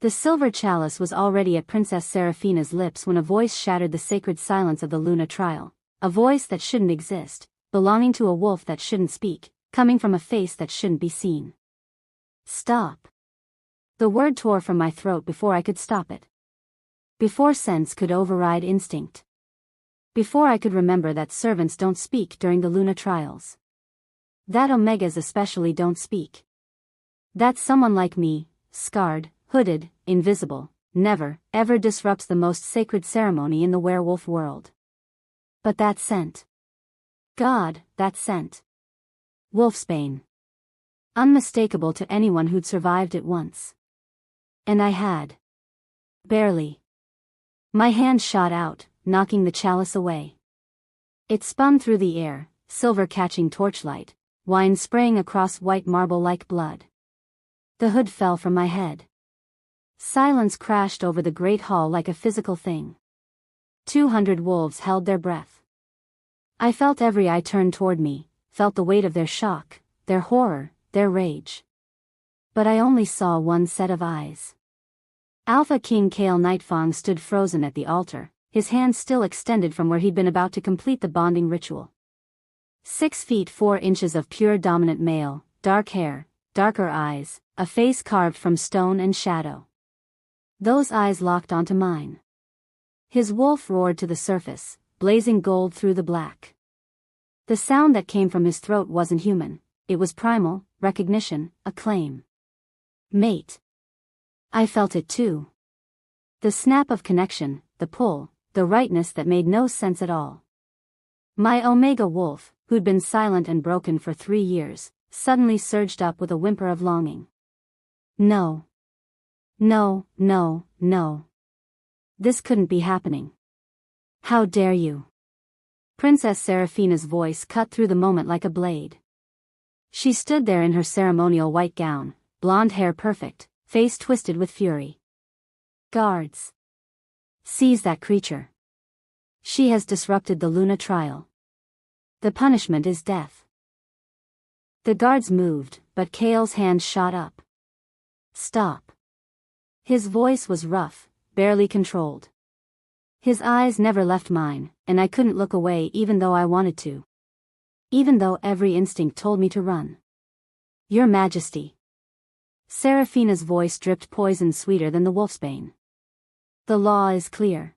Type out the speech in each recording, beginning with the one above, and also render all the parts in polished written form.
The silver chalice was already at Princess Seraphina's lips when a voice shattered the sacred silence of the Luna trial. A voice that shouldn't exist, belonging to a wolf that shouldn't speak, coming from a face that shouldn't be seen. Stop. The word tore from my throat before I could stop it. Before sense could override instinct. Before I could remember that servants don't speak during the Luna trials. That Omegas especially don't speak. That someone like me, scarred, hooded, invisible, never, ever disrupts the most sacred ceremony in the werewolf world. But that scent. God, that scent. Wolfsbane. Unmistakable to anyone who'd survived it once. And I had. Barely. My hand shot out, knocking the chalice away. It spun through the air, silver catching torchlight, wine spraying across white marble like blood. The hood fell from my head. Silence crashed over the great hall like a physical thing. 200 wolves held their breath. I felt every eye turn toward me, felt the weight of their shock, their horror, their rage. But I only saw one set of eyes. Alpha King Kale Nightfang stood frozen at the altar, his hand still extended from where he'd been about to complete the bonding ritual. 6 feet 4 inches of pure dominant male, dark hair, darker eyes, a face carved from stone and shadow. Those eyes locked onto mine. His wolf roared to the surface, blazing gold through the black. The sound that came from his throat wasn't human, it was primal, recognition, acclaim. Mate. I felt it too. The snap of connection, the pull, the rightness that made no sense at all. My Omega wolf, who'd been silent and broken for 3 years, suddenly surged up with a whimper of longing. No. No, no, no. This couldn't be happening. How dare you? Princess Seraphina's voice cut through the moment like a blade. She stood there in her ceremonial white gown, blonde hair perfect, face twisted with fury. Guards. Seize that creature. She has disrupted the Luna trial. The punishment is death. The guards moved, but Kale's hand shot up. Stop. His voice was rough, barely controlled. His eyes never left mine, and I couldn't look away even though I wanted to. Even though every instinct told me to run. Your Majesty. Seraphina's voice dripped poison sweeter than the wolfsbane. The law is clear.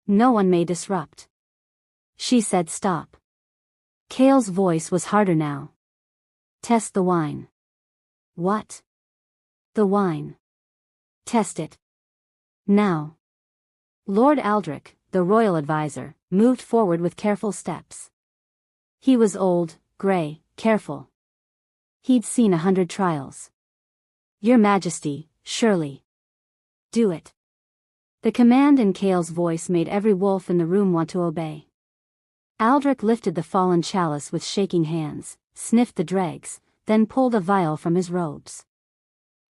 No one may disrupt. She said stop. Kale's voice was harder now. Test the wine. What? The wine. Test it. Now. Lord Aldrich, the royal advisor, moved forward with careful steps. He was old, gray, careful. He'd seen 100 trials. Your Majesty, surely. Do it. The command in Kale's voice made every wolf in the room want to obey. Aldrich lifted the fallen chalice with shaking hands, sniffed the dregs, then pulled a vial from his robes.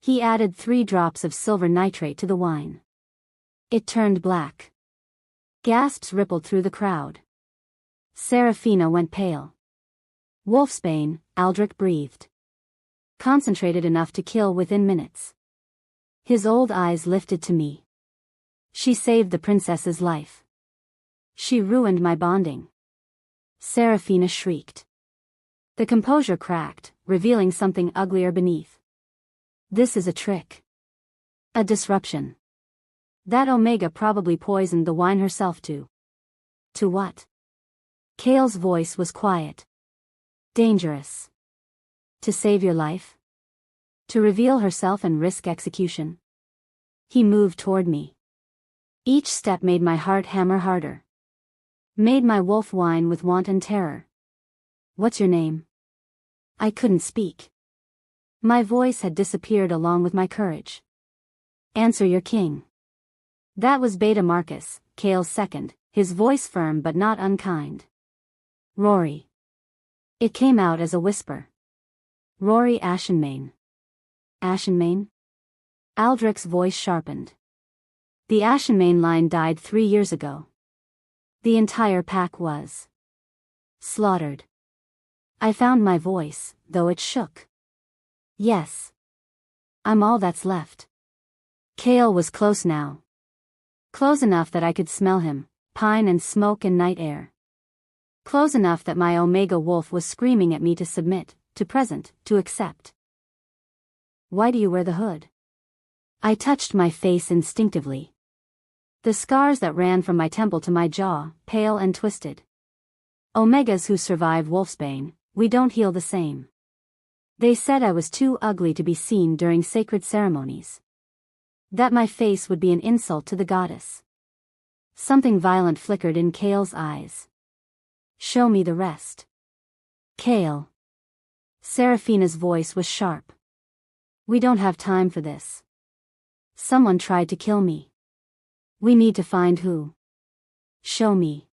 He added 3 drops of silver nitrate to the wine. It turned black. Gasps rippled through the crowd. Seraphina went pale. Wolfsbane, Aldrich breathed. Concentrated enough to kill within minutes. His old eyes lifted to me. She saved the princess's life. She ruined my bonding. Seraphina shrieked. The composure cracked, revealing something uglier beneath. This is a trick. A disruption. That Omega probably poisoned the wine herself too. To what? Kale's voice was quiet. Dangerous. To save your life? To reveal herself and risk execution? He moved toward me. Each step made my heart hammer harder. Made my wolf whine with want and terror. What's your name? I couldn't speak. My voice had disappeared along with my courage. Answer your king. That was Beta Marcus, Kale's second, his voice firm but not unkind. Rory. It came out as a whisper. Rory Ashenmane. Ashenmane? Aldrich's voice sharpened. The Ashenmane line died 3 years ago. The entire pack was slaughtered. I found my voice, though it shook. Yes. I'm all that's left. Kale was close now. Close enough that I could smell him, pine and smoke and night air. Close enough that my Omega wolf was screaming at me to submit, to present, to accept. Why do you wear the hood? I touched my face instinctively. The scars that ran from my temple to my jaw, pale and twisted. Omegas who survive wolfsbane, we don't heal the same. They said I was too ugly to be seen during sacred ceremonies. That my face would be an insult to the goddess. Something violent flickered in Kale's eyes. Show me the rest. Kale. Seraphina's voice was sharp. We don't have time for this. Someone tried to kill me. We need to find who. Show me.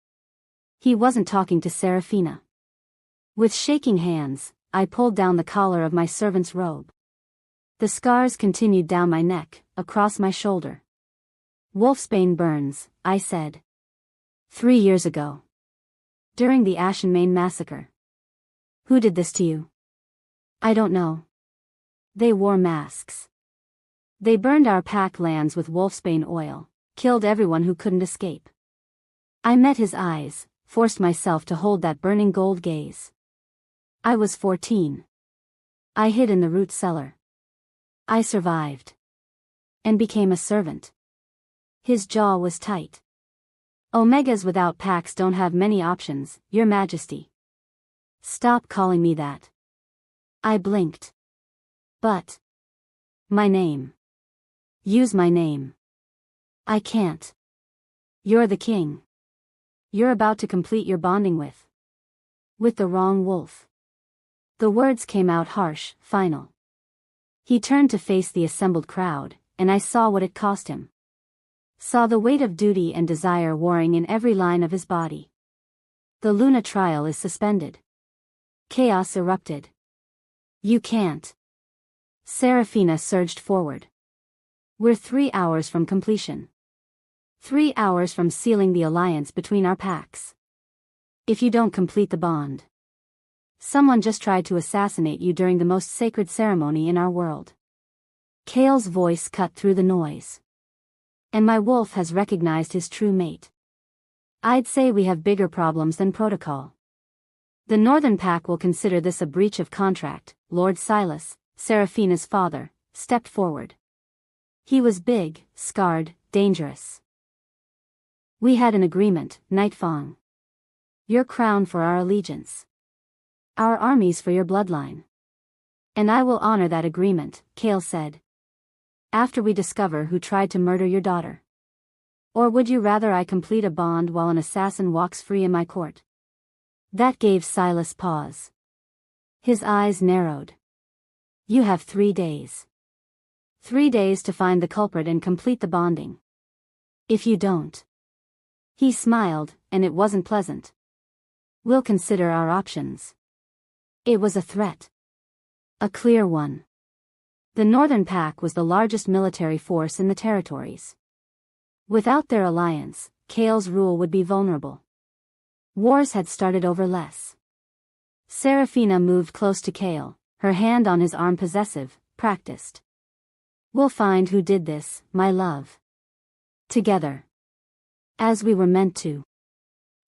He wasn't talking to Seraphina. With shaking hands, I pulled down the collar of my servant's robe. The scars continued down my neck, across my shoulder. Wolfsbane burns, I said. 3 years ago. During the Ashenmane massacre. Who did this to you? I don't know. They wore masks. They burned our pack lands with wolfsbane oil, killed everyone who couldn't escape. I met his eyes, forced myself to hold that burning gold gaze. I was 14. I hid in the root cellar. I survived. And became a servant. His jaw was tight. Omegas without packs don't have many options, Your Majesty. Stop calling me that. I blinked. But. My name. Use my name. I can't. You're the king. You're about to complete your bonding with the wrong wolf. The words came out harsh, final. He turned to face the assembled crowd, and I saw what it cost him. Saw the weight of duty and desire warring in every line of his body. The Luna trial is suspended. Chaos erupted. You can't. Seraphina surged forward. We're 3 hours from completion. 3 hours from sealing the alliance between our packs. If you don't complete the bond. Someone just tried to assassinate you during the most sacred ceremony in our world. Kale's voice cut through the noise. And my wolf has recognized his true mate. I'd say we have bigger problems than protocol. The Northern Pack will consider this a breach of contract. Lord Silas, Seraphina's father, stepped forward. He was big, scarred, dangerous. We had an agreement, Nightfang. Your crown for our allegiance. Our armies for your bloodline. And I will honor that agreement, Kale said. After we discover who tried to murder your daughter. Or would you rather I complete a bond while an assassin walks free in my court? That gave Silas pause. His eyes narrowed. You have 3 days. 3 days to find the culprit and complete the bonding. If you don't. He smiled, and it wasn't pleasant. We'll consider our options. It was a threat. A clear one. The Northern Pack was the largest military force in the territories. Without their alliance, Kale's rule would be vulnerable. Wars had started over less. Seraphina moved close to Kale, her hand on his arm possessive, practiced. We'll find who did this, my love. Together. As we were meant to.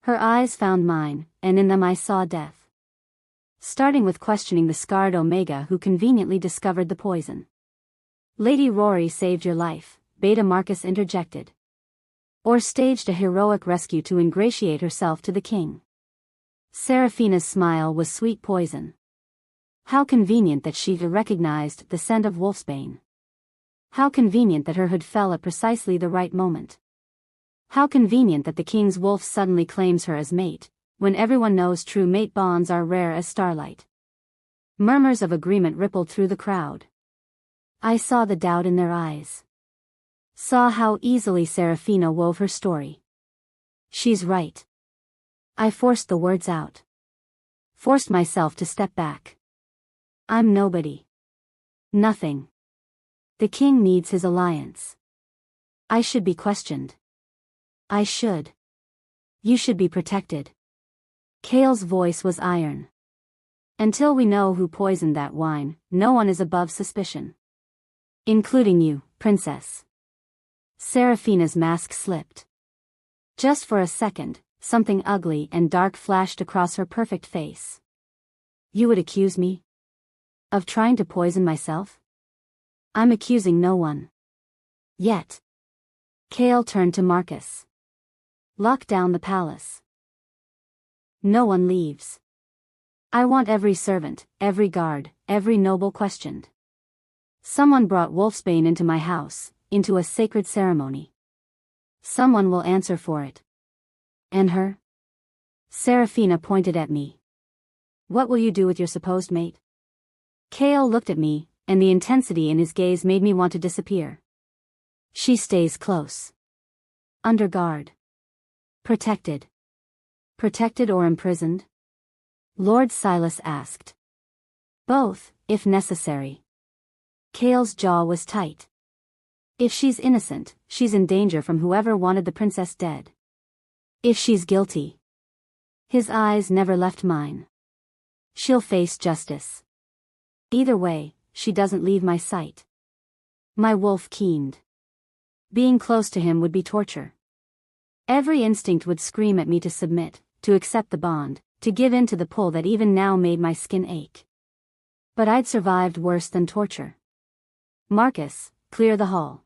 Her eyes found mine, and in them I saw death. Starting with questioning the scarred Omega who conveniently discovered the poison. Lady Rory saved your life, Beta Marcus interjected. Or staged a heroic rescue to ingratiate herself to the king. Seraphina's smile was sweet poison. How convenient that she recognized the scent of wolfsbane. How convenient that her hood fell at precisely the right moment. How convenient that the king's wolf suddenly claims her as mate, when everyone knows true mate bonds are rare as starlight. Murmurs of agreement rippled through the crowd. I saw the doubt in their eyes. Saw how easily Seraphina wove her story. She's right. I forced the words out. Forced myself to step back. I'm nobody. Nothing. The king needs his alliance. I should be questioned. I should. You should be protected. Kale's voice was iron. Until we know who poisoned that wine, no one is above suspicion. Including you, princess. Seraphina's mask slipped. Just for a second, something ugly and dark flashed across her perfect face. You would accuse me? Of trying to poison myself? I'm accusing no one. Yet. Chaol turned to Marcus. Lock down the palace. No one leaves. I want every servant, every guard, every noble questioned. Someone brought wolfsbane into my house, into a sacred ceremony. Someone will answer for it. And her? Seraphina pointed at me. What will you do with your supposed mate? Chaol looked at me, and the intensity in his gaze made me want to disappear. She stays close. Under guard. Protected. Protected or imprisoned? Lord Silas asked. Both, if necessary. Chaol's jaw was tight. If she's innocent, she's in danger from whoever wanted the princess dead. If she's guilty. His eyes never left mine. She'll face justice. Either way, she doesn't leave my sight. My wolf keened. Being close to him would be torture. Every instinct would scream at me to submit, to accept the bond, to give in to the pull that even now made my skin ache. But I'd survived worse than torture. Marcus, clear the hall.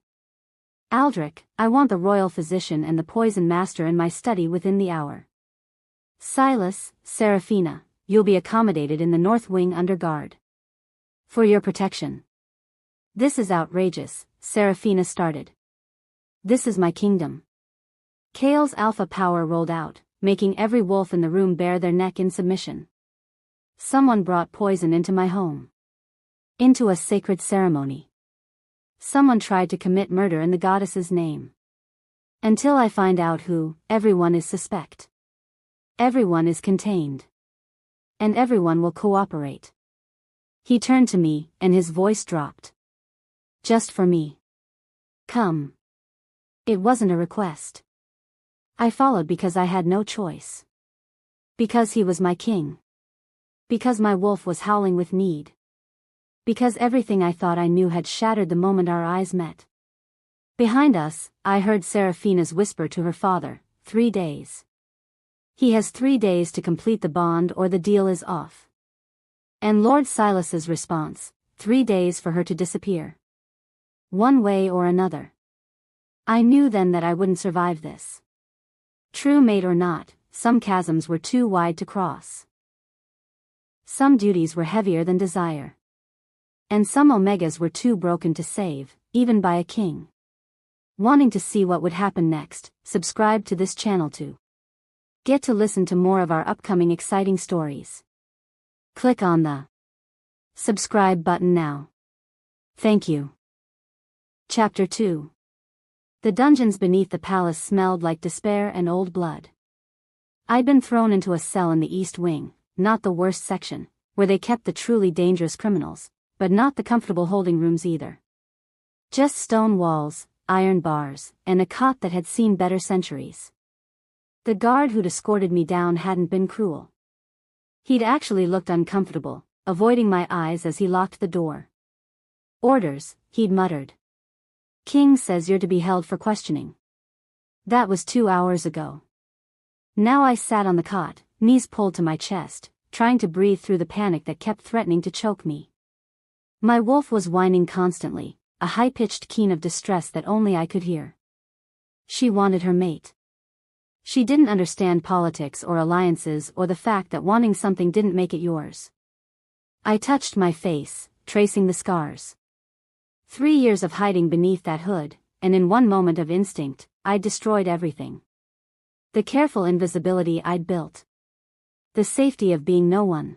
Aldrich, I want the royal physician and the poison master in my study within the hour. Silas, Seraphina, you'll be accommodated in the north wing under guard. For your protection. This is outrageous, Seraphina started. This is my kingdom. Chaol's alpha power rolled out, making every wolf in the room bare their neck in submission. Someone brought poison into my home. Into a sacred ceremony. Someone tried to commit murder in the goddess's name. Until I find out who, everyone is suspect. Everyone is contained. And everyone will cooperate. He turned to me, and his voice dropped. Just for me. Come. It wasn't a request. I followed because I had no choice. Because he was my king. Because my wolf was howling with need. Because everything I thought I knew had shattered the moment our eyes met. Behind us, I heard Seraphina's whisper to her father, 3 days. He has 3 days to complete the bond or the deal is off. And Lord Silas's response, 3 days for her to disappear. One way or another. I knew then that I wouldn't survive this. True mate or not, some chasms were too wide to cross. Some duties were heavier than desire. And some omegas were too broken to save, even by a king. Wanting to see what would happen next, subscribe to this channel to get to listen to more of our upcoming exciting stories. Click on the subscribe button now. Thank you. Chapter 2. The dungeons beneath the palace smelled like despair and old blood. I'd been thrown into a cell in the East Wing, not the worst section, where they kept the truly dangerous criminals, but not the comfortable holding rooms either. Just stone walls, iron bars, and a cot that had seen better centuries. The guard who'd escorted me down hadn't been cruel. He'd actually looked uncomfortable, avoiding my eyes as he locked the door. Orders, he'd muttered. King says you're to be held for questioning. That was 2 hours ago. Now I sat on the cot, knees pulled to my chest, trying to breathe through the panic that kept threatening to choke me. My wolf was whining constantly, a high-pitched keen of distress that only I could hear. She wanted her mate. She didn't understand politics or alliances or the fact that wanting something didn't make it yours. I touched my face, tracing the scars. 3 years of hiding beneath that hood, and in one moment of instinct, I'd destroyed everything. The careful invisibility I'd built. The safety of being no one.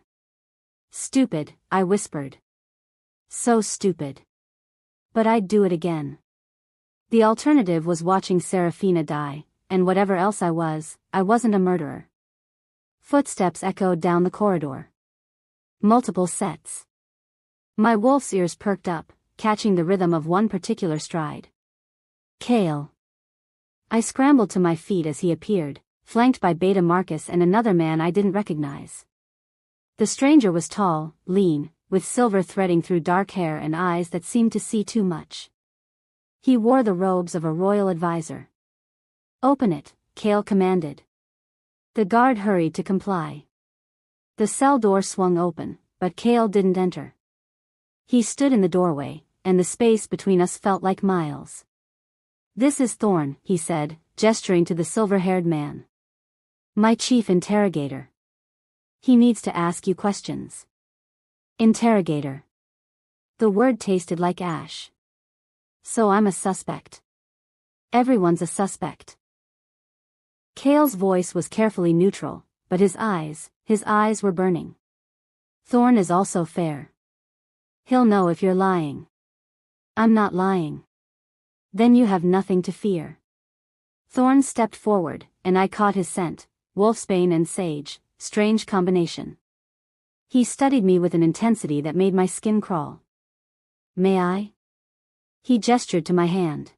Stupid, I whispered. So stupid. But I'd do it again. The alternative was watching Seraphina die, and whatever else I wasn't a murderer. Footsteps echoed down the corridor. Multiple sets. My wolf's ears perked up, catching the rhythm of one particular stride. Chaol. I scrambled to my feet as he appeared, flanked by Beta Marcus and another man I didn't recognize. The stranger was tall, lean, with silver threading through dark hair and eyes that seemed to see too much. He wore the robes of a royal advisor. "Open it," Cale commanded. The guard hurried to comply. The cell door swung open, but Cale didn't enter. He stood in the doorway, and the space between us felt like miles. "This is Thorn," he said, gesturing to the silver-haired man. "My chief interrogator. He needs to ask you questions." Interrogator. The word tasted like ash. "So I'm a suspect." "Everyone's a suspect." Cale's voice was carefully neutral, but his eyes were burning. "Thorn is also fair. He'll know if you're lying." "I'm not lying." "Then you have nothing to fear." Thorn stepped forward, and I caught his scent, wolfsbane and sage, strange combination. He studied me with an intensity that made my skin crawl. "May I?" He gestured to my hand.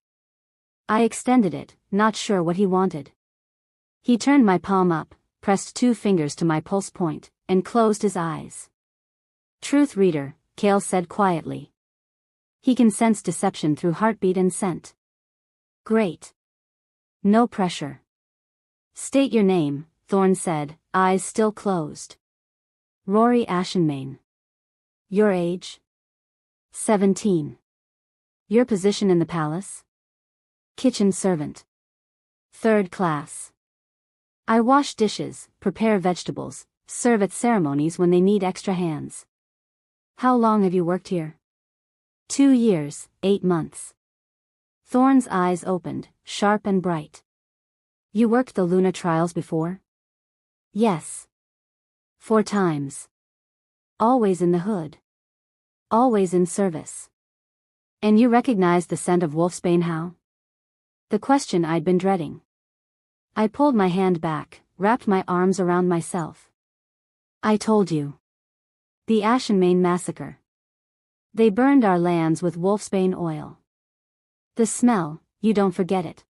I extended it, not sure what he wanted. He turned my palm up, pressed 2 fingers to my pulse point, and closed his eyes. "Truth reader," Cale said quietly. "He can sense deception through heartbeat and scent." "Great. No pressure." "State your name," Thorn said, eyes still closed. "Rory Ashenmane." "Your age?" 17. "Your position in the palace?" "Kitchen servant. 3rd class. I wash dishes, prepare vegetables, serve at ceremonies when they need extra hands." "How long have you worked here?" 2 years, 8 months. Thorn's eyes opened, sharp and bright. "You worked the Luna trials before?" "Yes. 4 times. Always in the hood. Always in service." "And you recognized the scent of wolfsbane how?" The question I'd been dreading. I pulled my hand back, wrapped my arms around myself. "I told you. The Ashenmane massacre. They burned our lands with wolfsbane oil. The smell, you don't forget it."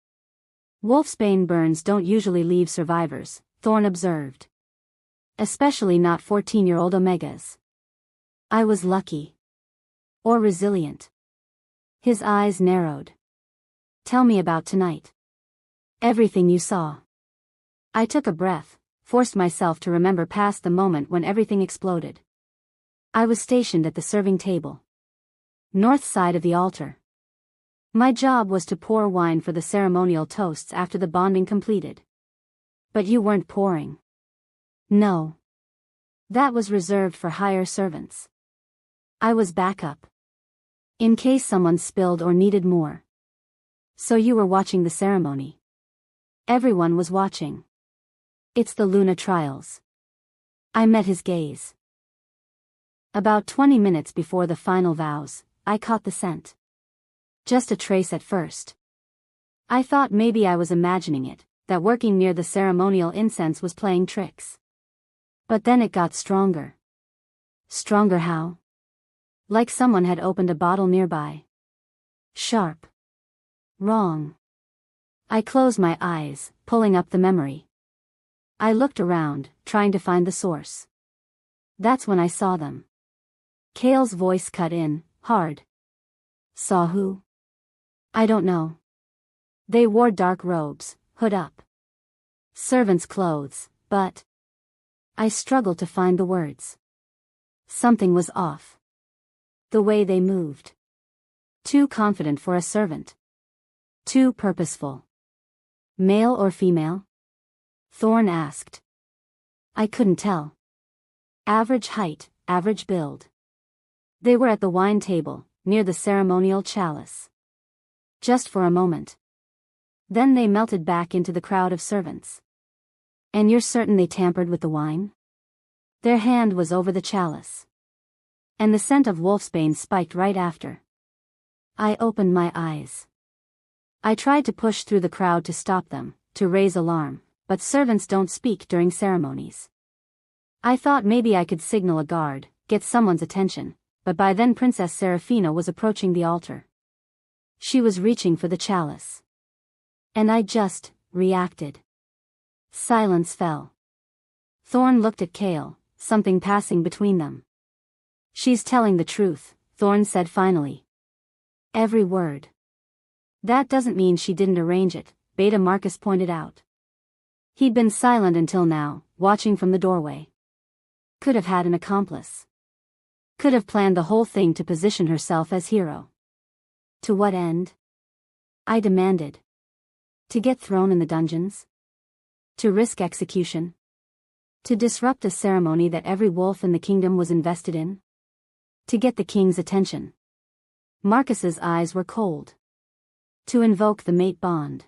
"Wolfsbane burns don't usually leave survivors," Thorn observed. "Especially not 14-year-old Omegas. I was lucky. Or resilient." His eyes narrowed. "Tell me about tonight. Everything you saw." I took a breath, forced myself to remember past the moment when everything exploded. I was stationed at the serving table. North side of the altar. My job was to pour wine for the ceremonial toasts after the bonding completed. "But you weren't pouring." "No. That was reserved for higher servants. I was backup. In case someone spilled or needed more." "So you were watching the ceremony?" "Everyone was watching. It's the Luna trials." I met his gaze. About 20 minutes before the final vows, I caught the scent. Just a trace at first. I thought maybe I was imagining it, that working near the ceremonial incense was playing tricks. But then it got stronger. Stronger how? Like someone had opened a bottle nearby. Sharp. Wrong. I closed my eyes, pulling up the memory. I looked around, trying to find the source. That's when I saw them. Cale's voice cut in, hard. "Saw who?" "I don't know. They wore dark robes, hood up. Servants' clothes, but..." I struggled to find the words. Something was off. The way they moved. Too confident for a servant. Too purposeful. "Male or female?" Thorn asked. I couldn't tell. Average height, average build. They were at the wine table, near the ceremonial chalice. Just for a moment. Then they melted back into the crowd of servants. "And you're certain they tampered with the wine?" Their hand was over the chalice. And the scent of wolfsbane spiked right after. I opened my eyes. I tried to push through the crowd to stop them, to raise alarm, but servants don't speak during ceremonies. I thought maybe I could signal a guard, get someone's attention, but by then Princess Seraphina was approaching the altar. She was reaching for the chalice. And I just reacted. Silence fell. Thorn looked at Cale, something passing between them. "She's telling the truth," Thorn said finally. "Every word." That doesn't mean she didn't arrange it, Beta Marcus pointed out. He'd been silent until now, watching from the doorway. Could have had an accomplice. Could have planned the whole thing to position herself as hero. To what end? I demanded. To get thrown in the dungeons? To risk execution? To disrupt a ceremony that every wolf in the kingdom was invested in? To get the king's attention. Marcus's eyes were cold. To invoke the mate bond.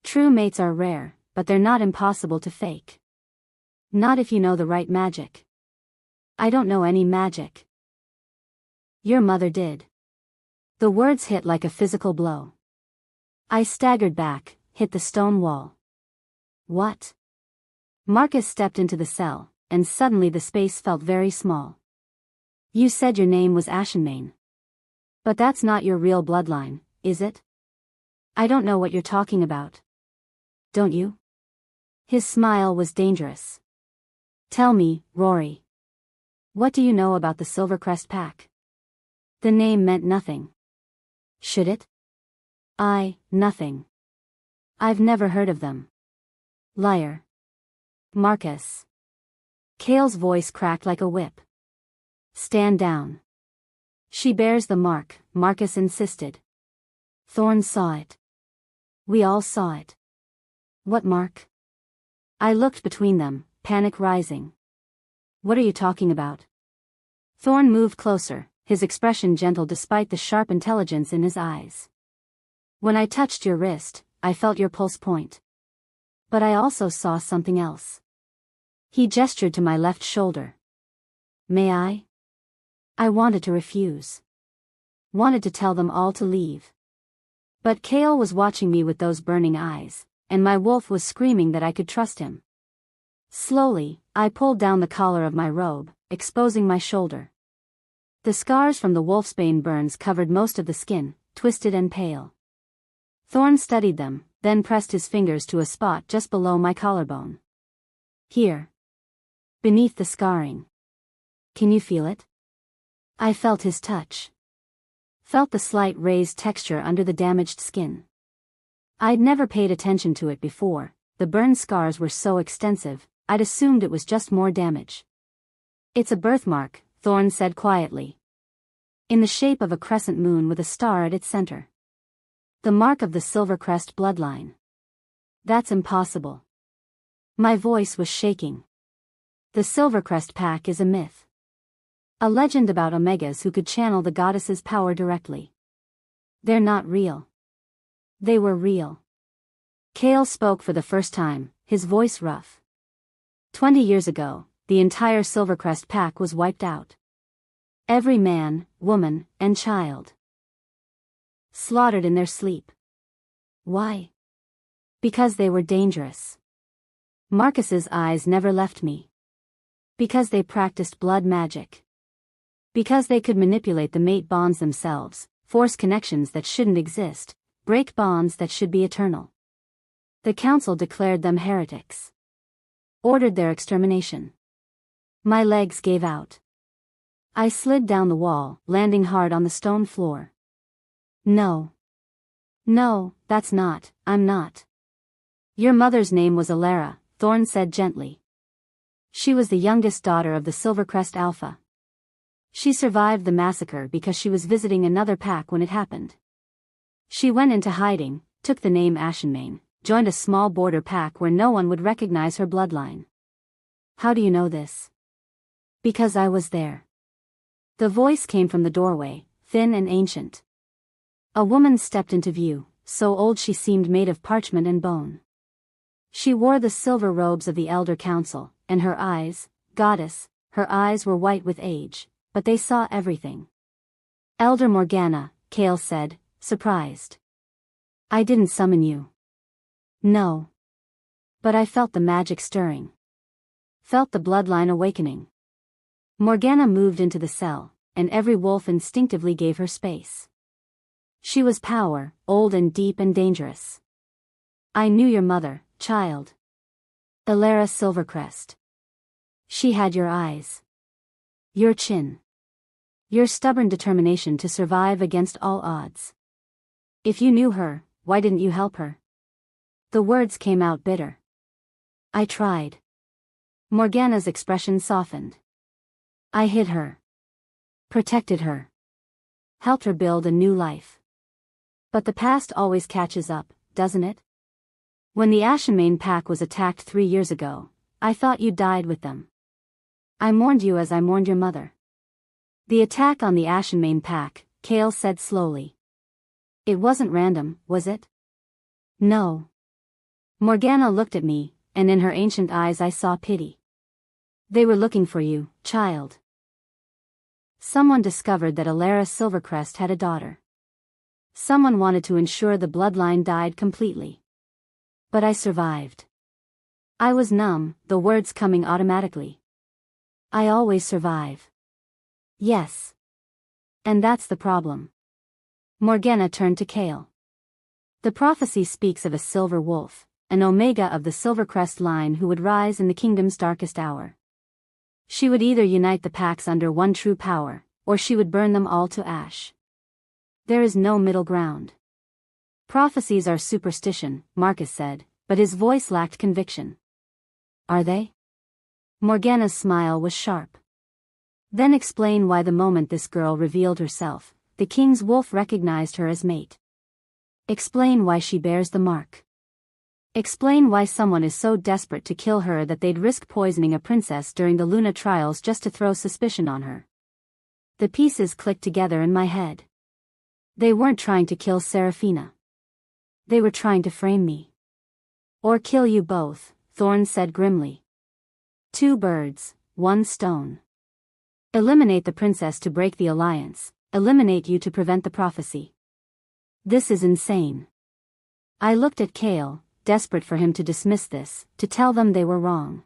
True mates are rare, but they're not impossible to fake. Not if you know the right magic. I don't know any magic. Your mother did. The words hit like a physical blow. I staggered back, hit the stone wall. What? Marcus stepped into the cell, and suddenly the space felt very small. You said your name was Ashenmane. But that's not your real bloodline, is it? I don't know what you're talking about. Don't you? His smile was dangerous. Tell me, Rory. What do you know about the Silvercrest Pack? The name meant nothing. Should it? Nothing. I've never heard of them. Liar. Marcus. Kale's voice cracked like a whip. Stand down. She bears the mark, Marcus insisted. Thorn saw it. We all saw it. What mark? I looked between them, panic rising. What are you talking about? Thorn moved closer, his expression gentle despite the sharp intelligence in his eyes. When I touched your wrist, I felt your pulse point. But I also saw something else. He gestured to my left shoulder. May I? I wanted to refuse. Wanted to tell them all to leave. But Kale was watching me with those burning eyes, and my wolf was screaming that I could trust him. Slowly, I pulled down the collar of my robe, exposing my shoulder. The scars from the wolfsbane burns covered most of the skin, twisted and pale. Thorn studied them, then pressed his fingers to a spot just below my collarbone. Here. Beneath the scarring. Can you feel it? I felt his touch. Felt the slight raised texture under the damaged skin. I'd never paid attention to it before, the burn scars were so extensive, I'd assumed it was just more damage. It's a birthmark, Thorn said quietly. In the shape of a crescent moon with a star at its center. The mark of the Silvercrest bloodline. That's impossible. My voice was shaking. The Silvercrest Pack is a myth. A legend about Omegas who could channel the goddess's power directly. They're not real. They were real. Kale spoke for the first time, his voice rough. 20 years ago, the entire Silvercrest Pack was wiped out. Every man, woman, and child. Slaughtered in their sleep. Why? Because they were dangerous. Marcus's eyes never left me. Because they practiced blood magic. Because they could manipulate the mate bonds themselves, force connections that shouldn't exist, break bonds that should be eternal. The council declared them heretics. Ordered their extermination. My legs gave out. I slid down the wall, landing hard on the stone floor. No. No, that's not, I'm not. Your mother's name was Alara, Thorn said gently. She was the youngest daughter of the Silvercrest Alpha. She survived the massacre because she was visiting another pack when it happened. She went into hiding, took the name Ashenmane, joined a small border pack where no one would recognize her bloodline. How do you know this? Because I was there. The voice came from the doorway, thin and ancient. A woman stepped into view, so old she seemed made of parchment and bone. She wore the silver robes of the Elder Council, and her eyes, goddess, her eyes were white with age, but they saw everything. Elder Morgana, Kale said, surprised. I didn't summon you. No. But I felt the magic stirring. Felt the bloodline awakening. Morgana moved into the cell, and every wolf instinctively gave her space. She was power, old and deep and dangerous. I knew your mother, child. Alara Silvercrest. She had your eyes. Your chin. Your stubborn determination to survive against all odds. If you knew her, why didn't you help her? The words came out bitter. I tried. Morgana's expression softened. I hid her. Protected her. Helped her build a new life. But the past always catches up, doesn't it? When the Ashenmane pack was attacked 3 years ago, I thought you died with them. I mourned you as I mourned your mother. The attack on the Ashenmane pack, Kale said slowly. It wasn't random, was it? No. Morgana looked at me, and in her ancient eyes I saw pity. They were looking for you, child. Someone discovered that Alara Silvercrest had a daughter. Someone wanted to ensure the bloodline died completely. But I survived. I was numb, the words coming automatically. I always survive. Yes. And that's the problem. Morgana turned to Kale. The prophecy speaks of a silver wolf, an omega of the Silvercrest line who would rise in the kingdom's darkest hour. She would either unite the packs under one true power, or she would burn them all to ash. There is no middle ground. Prophecies are superstition, Marcus said, but his voice lacked conviction. Are they? Morgana's smile was sharp. Then explain why the moment this girl revealed herself, the king's wolf recognized her as mate. Explain why she bears the mark. Explain why someone is so desperate to kill her that they'd risk poisoning a princess during the Luna trials just to throw suspicion on her. The pieces clicked together in my head. They weren't trying to kill Seraphina. They were trying to frame me. Or kill you both, Thorn said grimly. 2 birds, 1 stone. Eliminate the princess to break the alliance, eliminate you to prevent the prophecy. This is insane. I looked at Kale, desperate for him to dismiss this, to tell them they were wrong.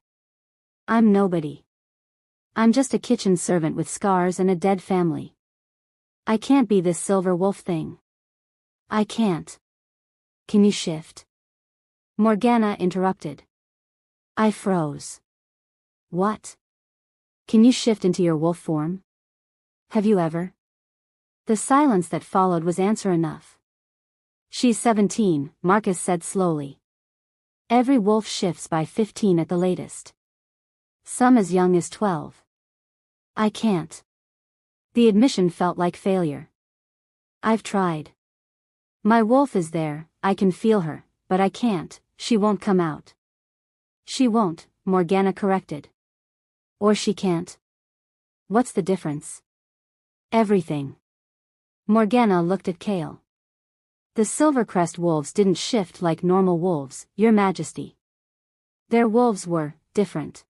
I'm nobody. I'm just a kitchen servant with scars and a dead family. I can't be this silver wolf thing. I can't. Can you shift? Morgana interrupted. I froze. What? Can you shift into your wolf form? Have you ever? The silence that followed was answer enough. She's 17, Marcus said slowly. Every wolf shifts by 15 at the latest. Some as young as 12. I can't. The admission felt like failure. I've tried. My wolf is there, I can feel her, but I can't, she won't come out. She won't, Morgana corrected. Or she can't. What's the difference? Everything. Morgana looked at Kale. The Silvercrest wolves didn't shift like normal wolves, Your Majesty. Their wolves were different.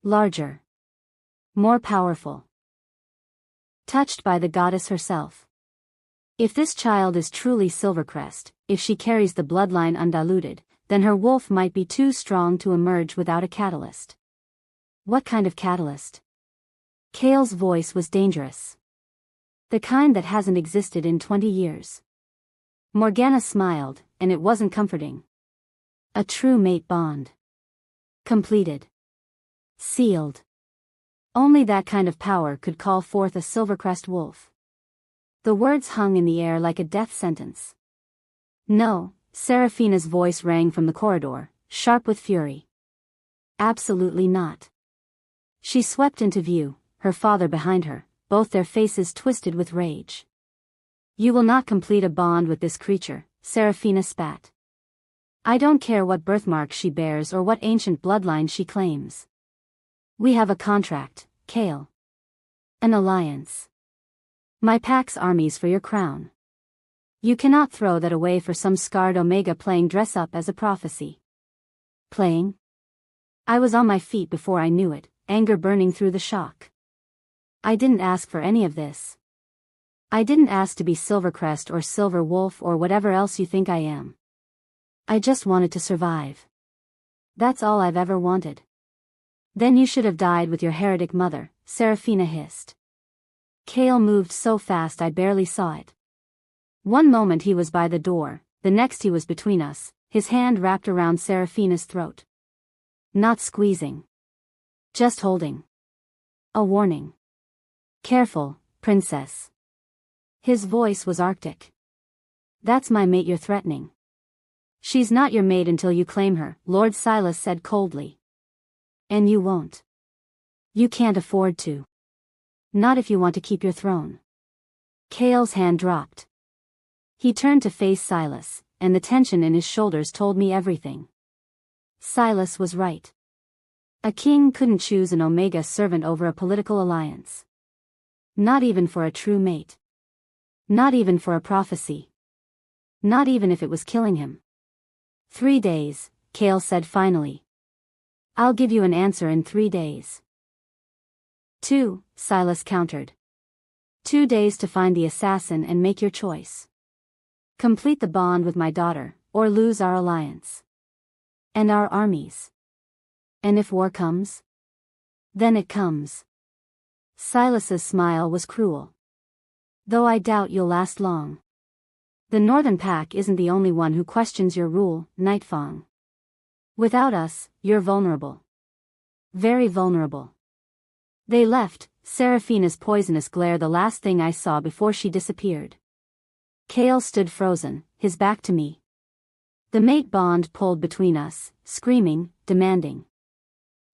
Larger. More powerful. Touched by the goddess herself. If this child is truly Silvercrest, if she carries the bloodline undiluted, then her wolf might be too strong to emerge without a catalyst. What kind of catalyst? Kale's voice was dangerous. The kind that hasn't existed in 20 years. Morgana smiled, and it wasn't comforting. A true mate bond. Completed. Sealed. Only that kind of power could call forth a Silvercrest wolf. The words hung in the air like a death sentence. No, Seraphina's voice rang from the corridor, sharp with fury. Absolutely not. She swept into view, her father behind her, both their faces twisted with rage. You will not complete a bond with this creature, Seraphina spat. I don't care what birthmark she bears or what ancient bloodline she claims. We have a contract, Kale. An alliance. My pack's armies for your crown. You cannot throw that away for some scarred Omega playing dress up as a prophecy. Playing? I was on my feet before I knew it, anger burning through the shock. I didn't ask for any of this. I didn't ask to be Silvercrest or Silver Wolf or whatever else you think I am. I just wanted to survive. That's all I've ever wanted. Then you should have died with your heretic mother, Seraphina hissed. Kale moved so fast I barely saw it. One moment he was by the door, the next he was between us, his hand wrapped around Seraphina's throat. Not squeezing. Just holding. A warning. Careful, princess. His voice was arctic. That's my mate you're threatening. She's not your mate until you claim her, Lord Silas said coldly. And you won't. You can't afford to. Not if you want to keep your throne. Cale's hand dropped. He turned to face Silas, and the tension in his shoulders told me everything. Silas was right. A king couldn't choose an Omega servant over a political alliance. Not even for a true mate. Not even for a prophecy. Not even if it was killing him. 3 days, Cale said finally. I'll give you an answer in 3 days. 2, Silas countered. 2 days to find the assassin and make your choice. Complete the bond with my daughter, or lose our alliance. And our armies. And if war comes? Then it comes. Silas's smile was cruel. Though I doubt you'll last long. The Northern Pack isn't the only one who questions your rule, Nightfang. Without us, you're vulnerable. Very vulnerable. They left, Seraphina's poisonous glare the last thing I saw before she disappeared. Cale stood frozen, his back to me. The mate bond pulled between us, screaming, demanding.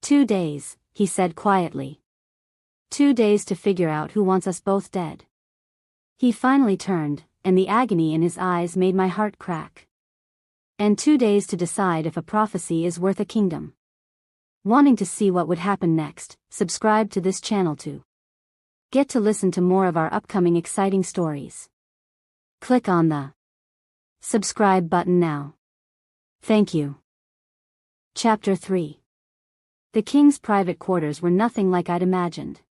2 days, he said quietly. 2 days to figure out who wants us both dead. He finally turned, and the agony in his eyes made my heart crack. And 2 days to decide if a prophecy is worth a kingdom. Wanting to see what would happen next, subscribe to this channel to get to listen to more of our upcoming exciting stories. Click on the subscribe button now. Thank you. Chapter 3. The king's private quarters were nothing like I'd imagined.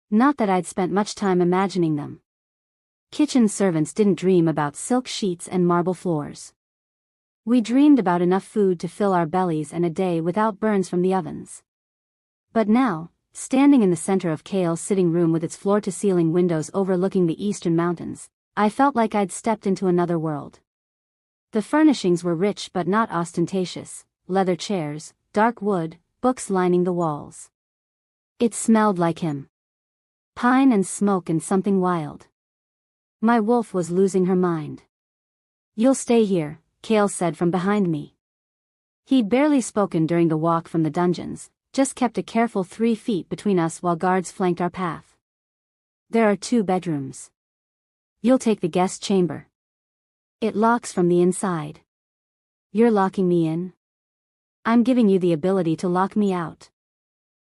Not that I'd spent much time imagining them. Kitchen servants didn't dream about silk sheets and marble floors. We dreamed about enough food to fill our bellies and a day without burns from the ovens. But now, standing in the center of Cale's sitting room with its floor-to-ceiling windows overlooking the eastern mountains, I felt like I'd stepped into another world. The furnishings were rich but not ostentatious: leather chairs, dark wood, books lining the walls. It smelled like him. Pine and smoke and something wild. My wolf was losing her mind. You'll stay here, Cale said from behind me. He'd barely spoken during the walk from the dungeons, just kept a careful 3 feet between us while guards flanked our path. There are 2 bedrooms. You'll take the guest chamber. It locks from the inside. You're locking me in? I'm giving you the ability to lock me out.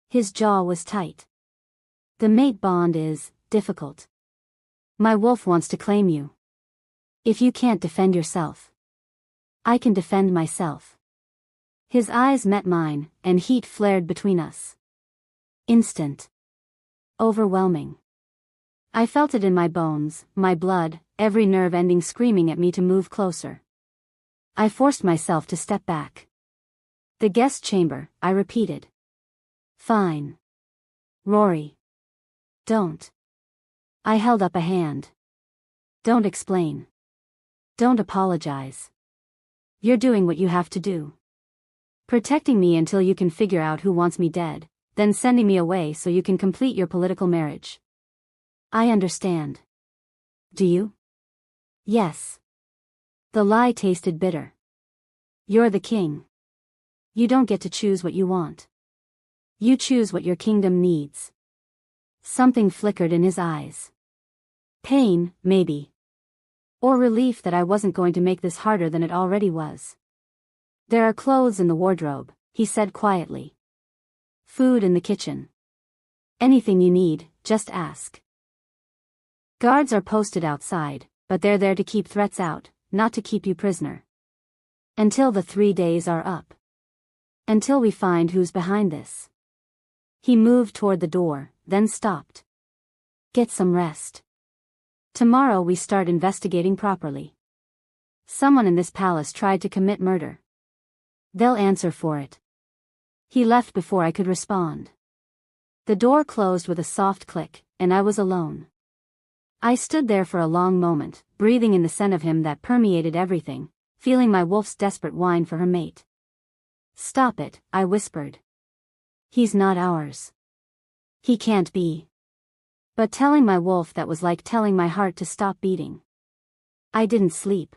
His jaw was tight. The mate bond is difficult. My wolf wants to claim you. If you can't defend yourself, I can defend myself. His eyes met mine, and heat flared between us. Instant. Overwhelming. I felt it in my bones, my blood, every nerve ending screaming at me to move closer. I forced myself to step back. The guest chamber, I repeated. Fine. Rory. Don't. I held up a hand. Don't explain. Don't apologize. You're doing what you have to do. Protecting me until you can figure out who wants me dead, then sending me away so you can complete your political marriage. I understand. Do you? Yes. The lie tasted bitter. You're the king. You don't get to choose what you want. You choose what your kingdom needs. Something flickered in his eyes. Pain, maybe. Or relief that I wasn't going to make this harder than it already was. There are clothes in the wardrobe, he said quietly. Food in the kitchen. Anything you need, just ask. Guards are posted outside, but they're there to keep threats out, not to keep you prisoner. Until the 3 days are up. Until we find who's behind this. He moved toward the door, then stopped. Get some rest. Tomorrow we start investigating properly. Someone in this palace tried to commit murder. They'll answer for it. He left before I could respond. The door closed with a soft click, and I was alone. I stood there for a long moment, breathing in the scent of him that permeated everything, feeling my wolf's desperate whine for her mate. Stop it, I whispered. He's not ours. He can't be. But telling my wolf that was like telling my heart to stop beating. I didn't sleep.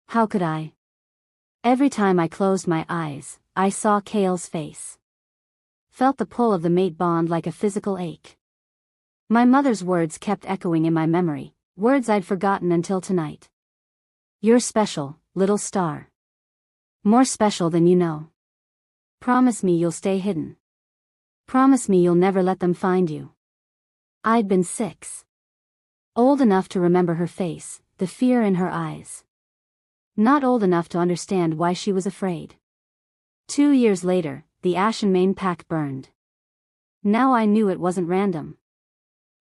How could I? Every time I closed my eyes, I saw Chaol's face. Felt the pull of the mate bond like a physical ache. My mother's words kept echoing in my memory, words I'd forgotten until tonight. You're special, little star. More special than you know. Promise me you'll stay hidden. Promise me you'll never let them find you. I'd been 6. Old enough to remember her face, the fear in her eyes. Not old enough to understand why she was afraid. 2 years later, the Ashenmane pack burned. Now I knew it wasn't random.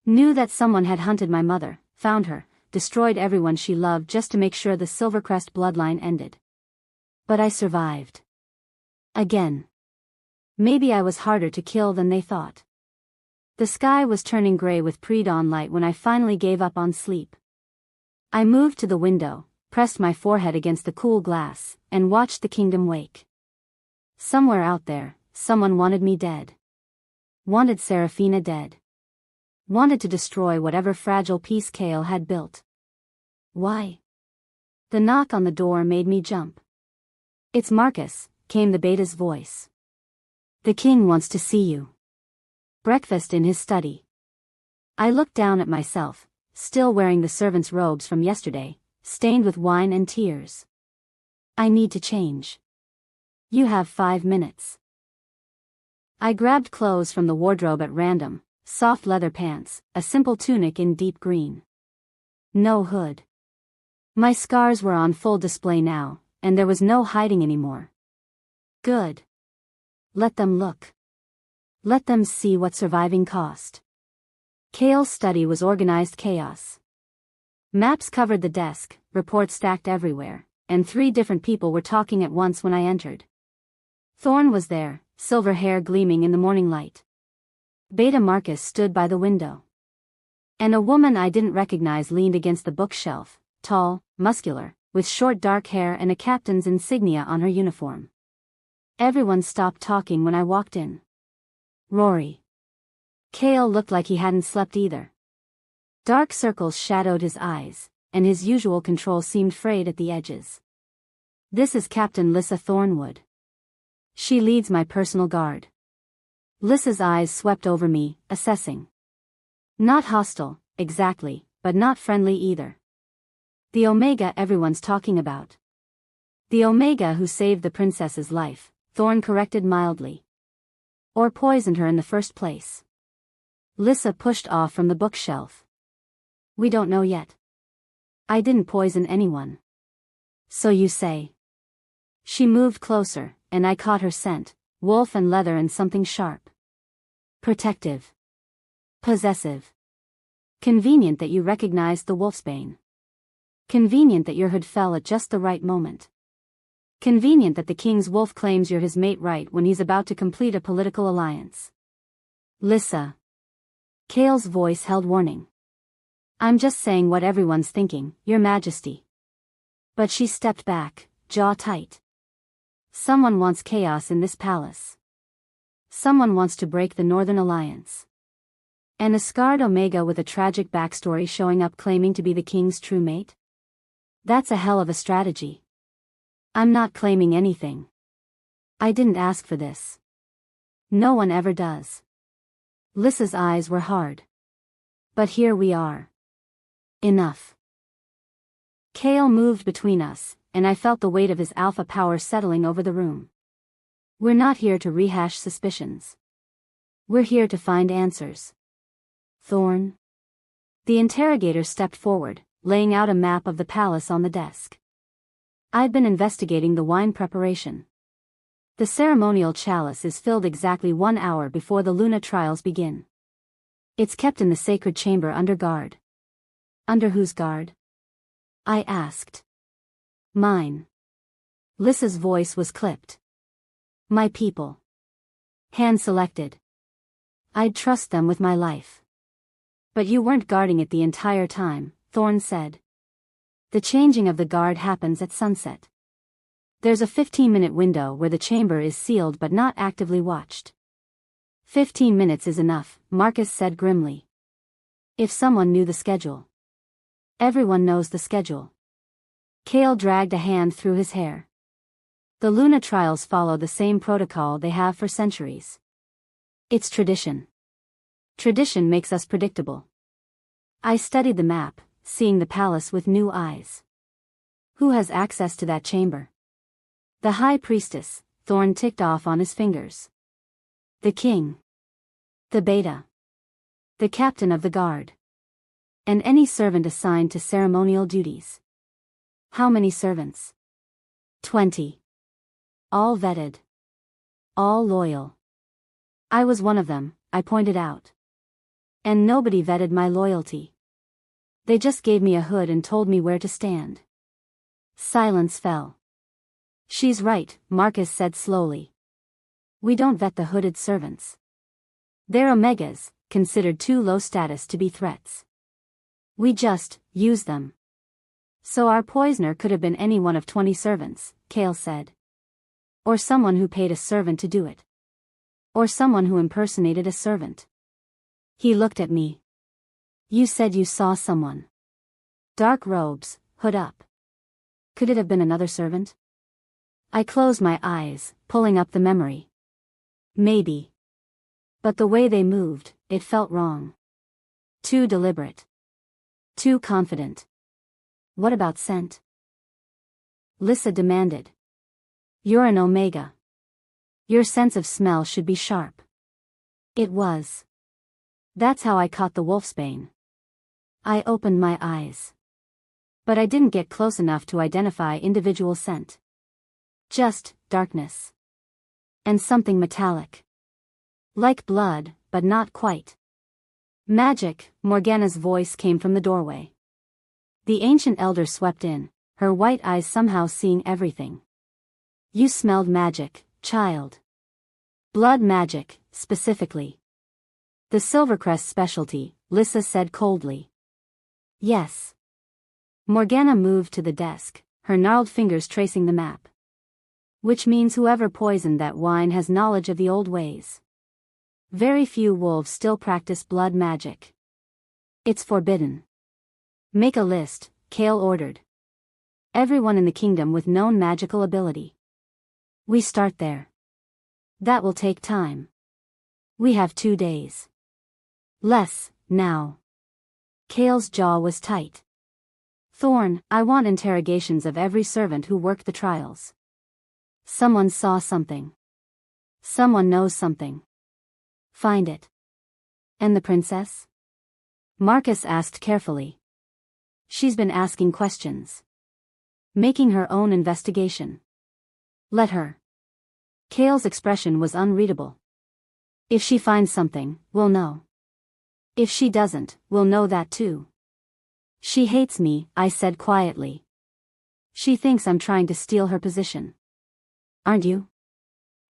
Knew that someone had hunted my mother, found her, destroyed everyone she loved just to make sure the Silvercrest bloodline ended. But I survived. Again. Maybe I was harder to kill than they thought. The sky was turning gray with pre-dawn light when I finally gave up on sleep. I moved to the window, pressed my forehead against the cool glass, and watched the kingdom wake. Somewhere out there, someone wanted me dead. Wanted Seraphina dead. Wanted to destroy whatever fragile peace Chaol had built. Why? The knock on the door made me jump. It's Marcus, came the beta's voice. The king wants to see you. Breakfast in his study. I looked down at myself, still wearing the servant's robes from yesterday, stained with wine and tears. I need to change. You have 5 minutes. I grabbed clothes from the wardrobe at random, soft leather pants, a simple tunic in deep green. No hood. My scars were on full display now, and there was no hiding anymore. Good. Let them look. Let them see what surviving cost. Chaol's study was organized chaos. Maps covered the desk, reports stacked everywhere, and 3 different people were talking at once when I entered. Thorn was there, silver hair gleaming in the morning light. Beta Marcus stood by the window. And a woman I didn't recognize leaned against the bookshelf, tall, muscular, with short dark hair and a captain's insignia on her uniform. Everyone stopped talking when I walked in. Rory. Chaol looked like he hadn't slept either. Dark circles shadowed his eyes, and his usual control seemed frayed at the edges. This is Captain Lyssa Thornwood. She leads my personal guard. Lyssa's eyes swept over me, assessing. Not hostile, exactly, but not friendly either. The Omega everyone's talking about. The Omega who saved the princess's life, Thorn corrected mildly. Or poisoned her in the first place. Lyssa pushed off from the bookshelf. We don't know yet. I didn't poison anyone. So you say. She moved closer, and I caught her scent, wolf and leather and something sharp. Protective. Possessive. Convenient that you recognized the wolfsbane. Convenient that your hood fell at just the right moment. Convenient that the king's wolf claims you're his mate right when he's about to complete a political alliance. Lyssa. Chaol's voice held warning. I'm just saying what everyone's thinking, Your Majesty. But she stepped back, jaw tight. Someone wants chaos in this palace. Someone wants to break the Northern Alliance. An Asgard Omega with a tragic backstory showing up claiming to be the king's true mate? That's a hell of a strategy. I'm not claiming anything. I didn't ask for this. No one ever does. Lyssa's eyes were hard. But here we are. Enough. Chaol moved between us, and I felt the weight of his alpha power settling over the room. We're not here to rehash suspicions. We're here to find answers. Thorn. The interrogator stepped forward, laying out a map of the palace on the desk. I've been investigating the wine preparation. The ceremonial chalice is filled exactly 1 hour before the Luna trials begin. It's kept in the sacred chamber under guard. Under whose guard? I asked. Mine. Lyssa's voice was clipped. My people. Hand-selected. I'd trust them with my life. But you weren't guarding it the entire time, Thorn said. The changing of the guard happens at sunset. There's a 15-minute window where the chamber is sealed but not actively watched. 15 minutes is enough, Marcus said grimly. If someone knew the schedule. Everyone knows the schedule. Kale dragged a hand through his hair. The Luna trials follow the same protocol they have for centuries. It's tradition. Tradition makes us predictable. I studied the map, seeing the palace with new eyes. Who has access to that chamber? The High Priestess, Thorn ticked off on his fingers. The King. The Beta. The Captain of the Guard. And any servant assigned to ceremonial duties. How many servants? 20. All vetted. All loyal. I was one of them, I pointed out. And nobody vetted my loyalty. They just gave me a hood and told me where to stand. Silence fell. She's right, Marcus said slowly. We don't vet the hooded servants. They're Omegas, considered too low status to be threats. We just use them. So our poisoner could have been any one of 20 servants, Kale said. Or someone who paid a servant to do it. Or someone who impersonated a servant. He looked at me. You said you saw someone. Dark robes, hood up. Could it have been another servant? I closed my eyes, pulling up the memory. Maybe. But the way they moved, it felt wrong. Too deliberate. Too confident. What about scent? Lissa demanded. You're an Omega. Your sense of smell should be sharp. It was. That's how I caught the wolfsbane. I opened my eyes. But I didn't get close enough to identify individual scent. Just darkness. And something metallic. Like blood, but not quite. Magic, Morgana's voice came from the doorway. The ancient elder swept in, her white eyes somehow seeing everything. You smelled magic, child. Blood magic, specifically. The Silvercrest specialty, Lissa said coldly. Yes. Morgana moved to the desk, her gnarled fingers tracing the map. Which means whoever poisoned that wine has knowledge of the old ways. Very few wolves still practice blood magic. It's forbidden. Make a list, Kale ordered. Everyone in the kingdom with known magical ability. We start there. That will take time. We have 2 days. Less, now. Kale's jaw was tight. Thorn, I want interrogations of every servant who worked the trials. Someone saw something. Someone knows something. Find it. And the princess? Marcus asked carefully. She's been asking questions. Making her own investigation. Let her. Kale's expression was unreadable. If she finds something, we'll know. If she doesn't, we'll know that too. She hates me, I said quietly. She thinks I'm trying to steal her position. Aren't you?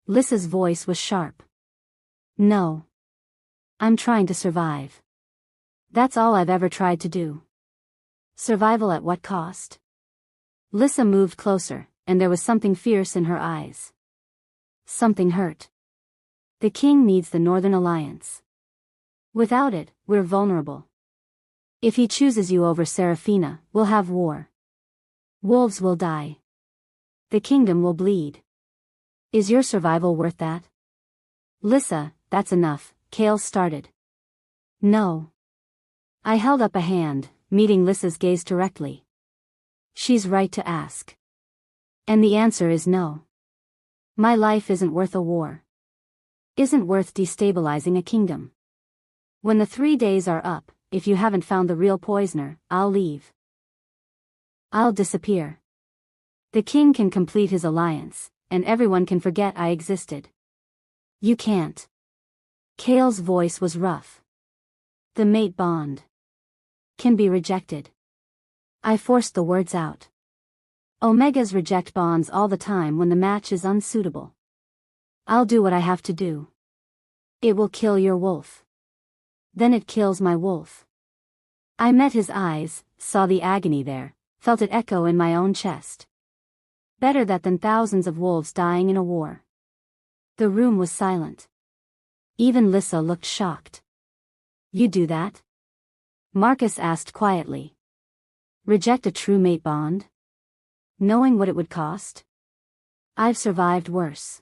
Lissa's voice was sharp. No. I'm trying to survive. That's all I've ever tried to do. Survival at what cost? Lissa moved closer, and there was something fierce in her eyes. Something hurt. The king needs the Northern Alliance. Without it, we're vulnerable. If he chooses you over Seraphina, we'll have war. Wolves will die. The kingdom will bleed. Is your survival worth that? Lissa, that's enough, Kale started. No. I held up a hand, meeting Lissa's gaze directly. She's right to ask. And the answer is no. My life isn't worth a war. Isn't worth destabilizing a kingdom. When the 3 days are up, if you haven't found the real poisoner, I'll leave. I'll disappear. The king can complete his alliance, and everyone can forget I existed. You can't. Kale's voice was rough. The mate bond can be rejected. I forced the words out. Omegas reject bonds all the time when the match is unsuitable. I'll do what I have to do. It will kill your wolf. Then it kills my wolf. I met his eyes, saw the agony there, felt it echo in my own chest. Better that than thousands of wolves dying in a war. The room was silent. Even Lissa looked shocked. You do that? Marcus asked quietly. Reject a true mate bond? knowing what it would cost? I've survived worse.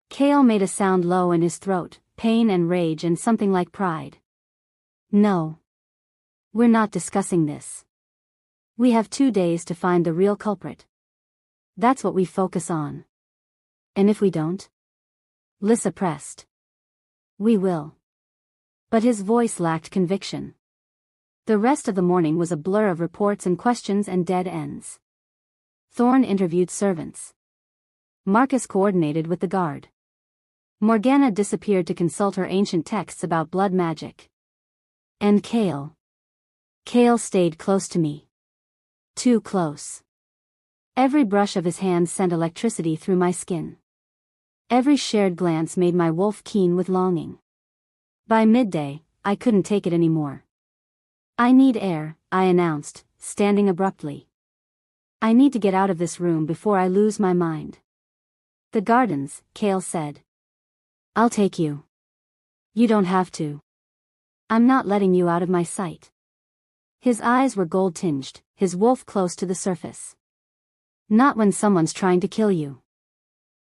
Kale made a sound low in his throat, pain and rage and something like pride. No. We're not discussing this. We have 2 days to find the real culprit. That's what we focus on. And if we don't? Lissa pressed. We will. But his voice lacked conviction. The rest of the morning was a blur of reports and questions and dead ends. Thorne interviewed servants. Marcus coordinated with the guard. Morgana disappeared to consult her ancient texts about blood magic. And Kale. Kale stayed close to me. Too close. Every brush of his hand sent electricity through my skin. Every shared glance made my wolf keen with longing. By midday, I couldn't take it anymore. I need air, I announced, standing abruptly. I need to get out of this room before I lose my mind. The gardens, Kale said. I'll take you. You don't have to. I'm not letting you out of my sight. His eyes were gold-tinged, his wolf close to the surface. Not when someone's trying to kill you.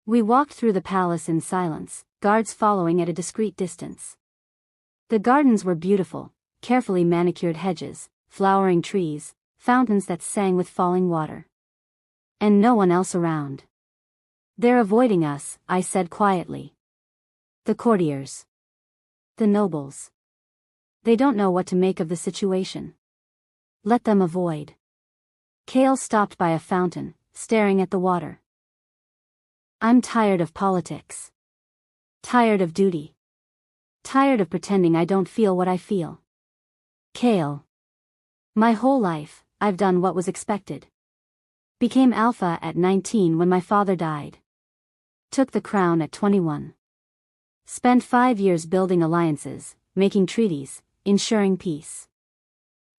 We walked through the palace in silence, guards following at a discreet distance. The gardens were beautiful, carefully manicured hedges, flowering trees, fountains that sang with falling water. And no one else around. They're avoiding us, I said quietly. The courtiers. The nobles. They don't know what to make of the situation. Let them avoid. Kale stopped by a fountain, staring at the water. I'm tired of politics. Tired of duty. Tired of pretending I don't feel what I feel. Kale. My whole life, I've done what was expected. Became alpha at 19 when my father died. Took the crown at 21. Spent 5 years building alliances, making treaties, ensuring peace.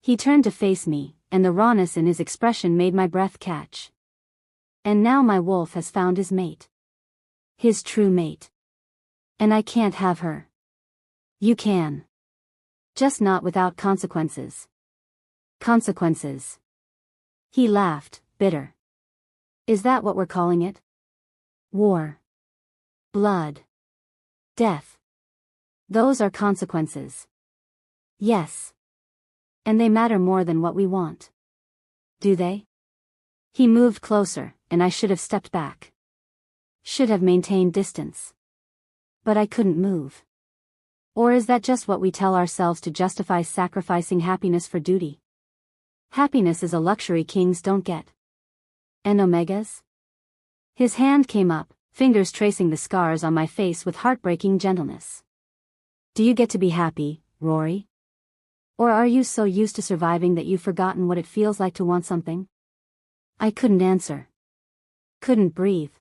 He turned to face me, and the rawness in his expression made my breath catch. And now my wolf has found his mate. His true mate. And I can't have her. You can. Just not without consequences. Consequences. He laughed, bitter. Is that what we're calling it? War. Blood. Death. Those are consequences. Yes. And they matter more than what we want. Do they? He moved closer, and I should have stepped back. Should have maintained distance. But I couldn't move. Or is that just what we tell ourselves to justify sacrificing happiness for duty? Happiness is a luxury kings don't get. And omegas? His hand came up, fingers tracing the scars on my face with heartbreaking gentleness. Do you get to be happy, Rory? Or are you so used to surviving that you've forgotten what it feels like to want something? I couldn't answer. Couldn't breathe.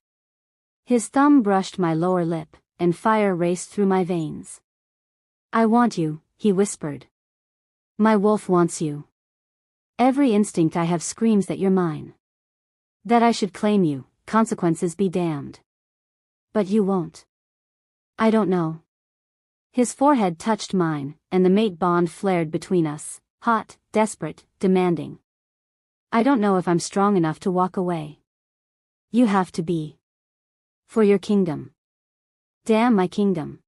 His thumb brushed my lower lip, and fire raced through my veins. I want you, he whispered. My wolf wants you. Every instinct I have screams that you're mine. That I should claim you, consequences be damned. But you won't. I don't know. His forehead touched mine, and the mate bond flared between us, hot, desperate, demanding. I don't know if I'm strong enough to walk away. You have to be. For your kingdom. Damn my kingdom.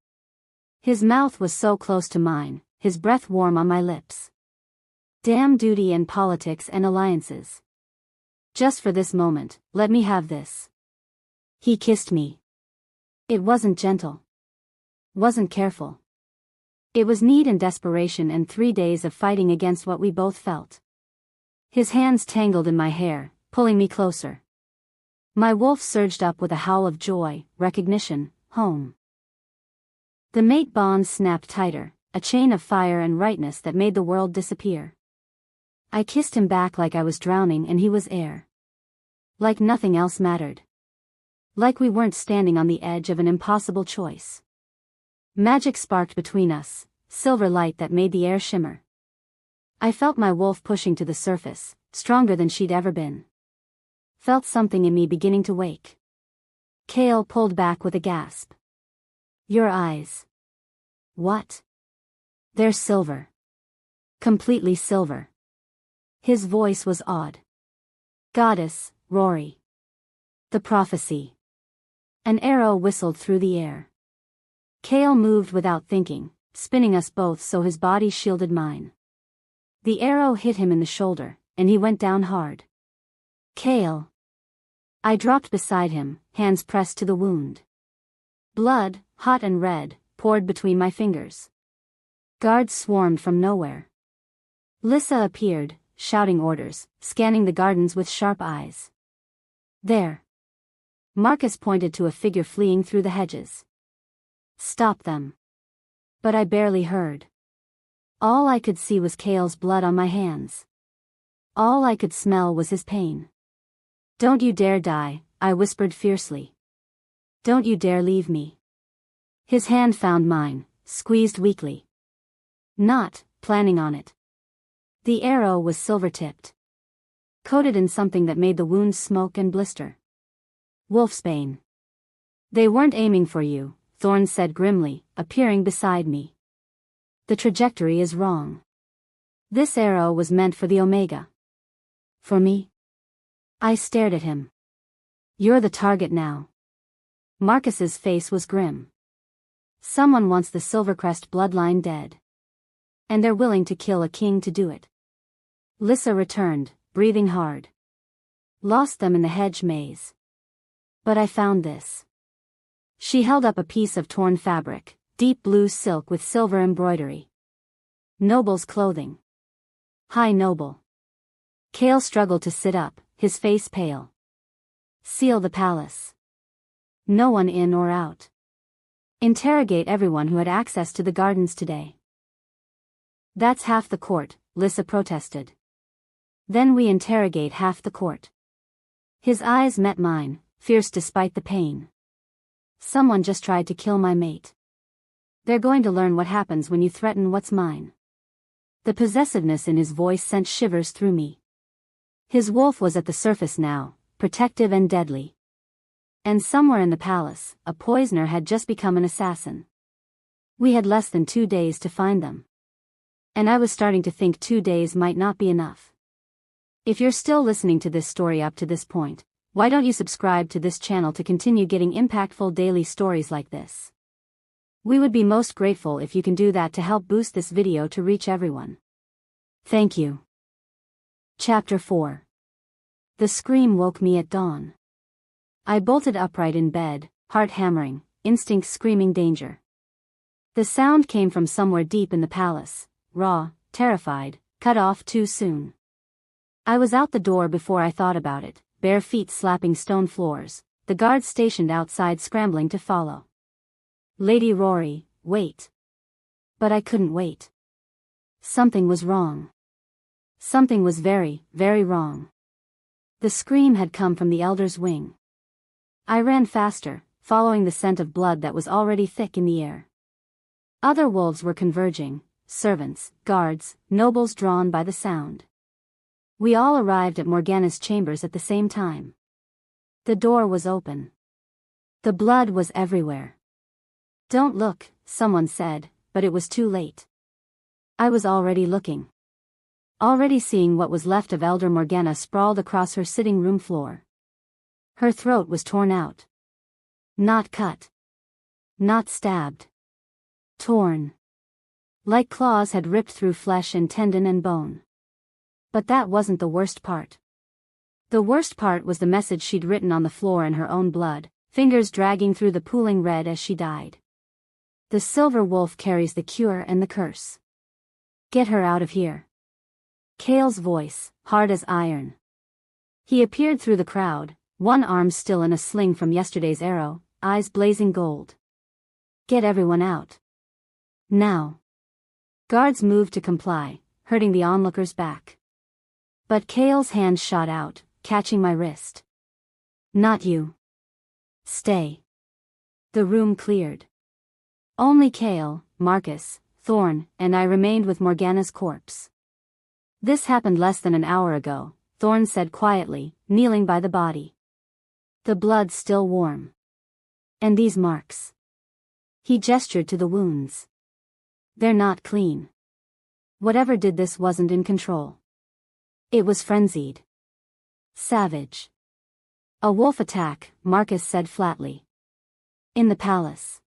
His mouth was so close to mine, his breath warm on my lips. Damn duty and politics and alliances. Just for this moment, let me have this. He kissed me. It wasn't gentle. Wasn't careful. It was need and desperation and 3 days of fighting against what we both felt. His hands tangled in my hair, pulling me closer. My wolf surged up with a howl of joy, recognition, home. The mate bond snapped tighter, a chain of fire and rightness that made the world disappear. I kissed him back like I was drowning and he was air. Like nothing else mattered. Like we weren't standing on the edge of an impossible choice. Magic sparked between us, silver light that made the air shimmer. I felt my wolf pushing to the surface, stronger than she'd ever been. Felt something in me beginning to wake. Kale pulled back with a gasp. Your eyes. What? They're silver. Completely silver. His voice was awed. Goddess, Rory. The prophecy. An arrow whistled through the air. Chaol moved without thinking, spinning us both so his body shielded mine. The arrow hit him in the shoulder, and he went down hard. Chaol. I dropped beside him, hands pressed to the wound. Blood, hot and red, poured between my fingers. Guards swarmed from nowhere. Lyssa appeared, shouting orders, scanning the gardens with sharp eyes. There. Marcus pointed to a figure fleeing through the hedges. Stop them. But I barely heard. All I could see was Chaol's blood on my hands. All I could smell was his pain. Don't you dare die, I whispered fiercely. Don't you dare leave me. His hand found mine, squeezed weakly. Not planning on it. The arrow was silver-tipped. Coated in something that made the wound smoke and blister. Wolfsbane. They weren't aiming for you, Thorn said grimly, appearing beside me. The trajectory is wrong. This arrow was meant for the Omega. For me? I stared at him. You're the target now. Marcus's face was grim. Someone wants the Silvercrest bloodline dead. And they're willing to kill a king to do it. Lyssa returned, breathing hard. Lost them in the hedge maze. But I found this. She held up a piece of torn fabric, deep blue silk with silver embroidery. Noble's clothing. High noble. Chaol struggled to sit up, his face pale. Seal the palace. No one in or out. Interrogate everyone who had access to the gardens today. That's half the court, Lyssa protested. Then we interrogate half the court. His eyes met mine, fierce despite the pain. Someone just tried to kill my mate. They're going to learn what happens when you threaten what's mine. The possessiveness in his voice sent shivers through me. His wolf was at the surface now, protective and deadly. And somewhere in the palace, a poisoner had just become an assassin. We had less than 2 days to find them. And I was starting to think 2 days might not be enough. If you're still listening to this story up to this point, why don't you subscribe to this channel to continue getting impactful daily stories like this? We would be most grateful if you can do that to help boost this video to reach everyone. Thank you. Chapter 4. The scream woke me at dawn. I bolted upright in bed, heart hammering, instinct screaming danger. The sound came from somewhere deep in the palace, raw, terrified, cut off too soon. I was out the door before I thought about it, bare feet slapping stone floors, the guards stationed outside scrambling to follow. Lady Rory, wait. But I couldn't wait. Something was wrong. Something was very, very wrong. The scream had come from the elder's wing. I ran faster, following the scent of blood that was already thick in the air. Other wolves were converging, servants, guards, nobles drawn by the sound. We all arrived at Morgana's chambers at the same time. The door was open. The blood was everywhere. Don't look, someone said, but it was too late. I was already looking. Already seeing what was left of Elder Morgana sprawled across her sitting room floor. Her throat was torn out. Not cut. Not stabbed. Torn. Like claws had ripped through flesh and tendon and bone. But that wasn't the worst part. The worst part was the message she'd written on the floor in her own blood, fingers dragging through the pooling red as she died. The silver wolf carries the cure and the curse. Get her out of here. Chaol's voice, hard as iron. He appeared through the crowd, one arm still in a sling from yesterday's arrow, eyes blazing gold. Get everyone out. Now. Guards moved to comply, hurting the onlookers back. But Chaol's hand shot out, catching my wrist. Not you. Stay. The room cleared. Only Chaol, Marcus, Thorn, and I remained with Morgana's corpse. This happened less than an hour ago, Thorn said quietly, kneeling by the body. The blood still warm. And these marks. He gestured to the wounds. They're not clean. Whatever did this wasn't in control. It was frenzied. Savage. A wolf attack, Marcus said flatly. In the palace.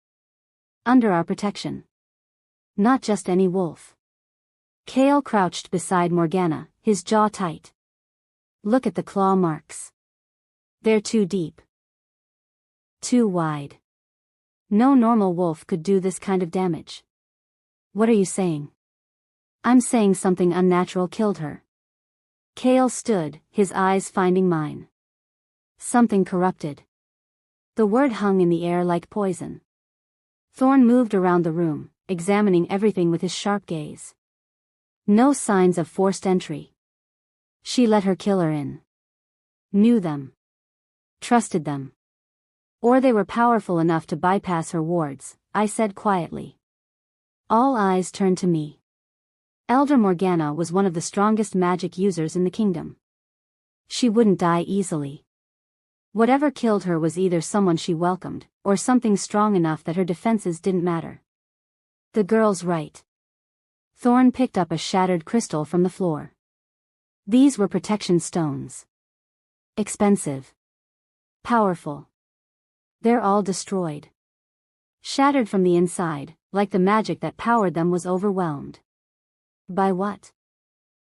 Under our protection. Not just any wolf. Chaol crouched beside Morgana, his jaw tight. Look at the claw marks. They're too deep. Too wide. No normal wolf could do this kind of damage. What are you saying? I'm saying something unnatural killed her. Chaol stood, his eyes finding mine. Something corrupted. The word hung in the air like poison. Thorn moved around the room, examining everything with his sharp gaze. No signs of forced entry. She let her killer in. Knew them. Trusted them. Or they were powerful enough to bypass her wards, I said quietly. All eyes turned to me. Elder Morgana was one of the strongest magic users in the kingdom. She wouldn't die easily. Whatever killed her was either someone she welcomed, or something strong enough that her defenses didn't matter. The girl's right. Thorn picked up a shattered crystal from the floor. These were protection stones. Expensive. Powerful. They're all destroyed. Shattered from the inside, like the magic that powered them was overwhelmed. By what?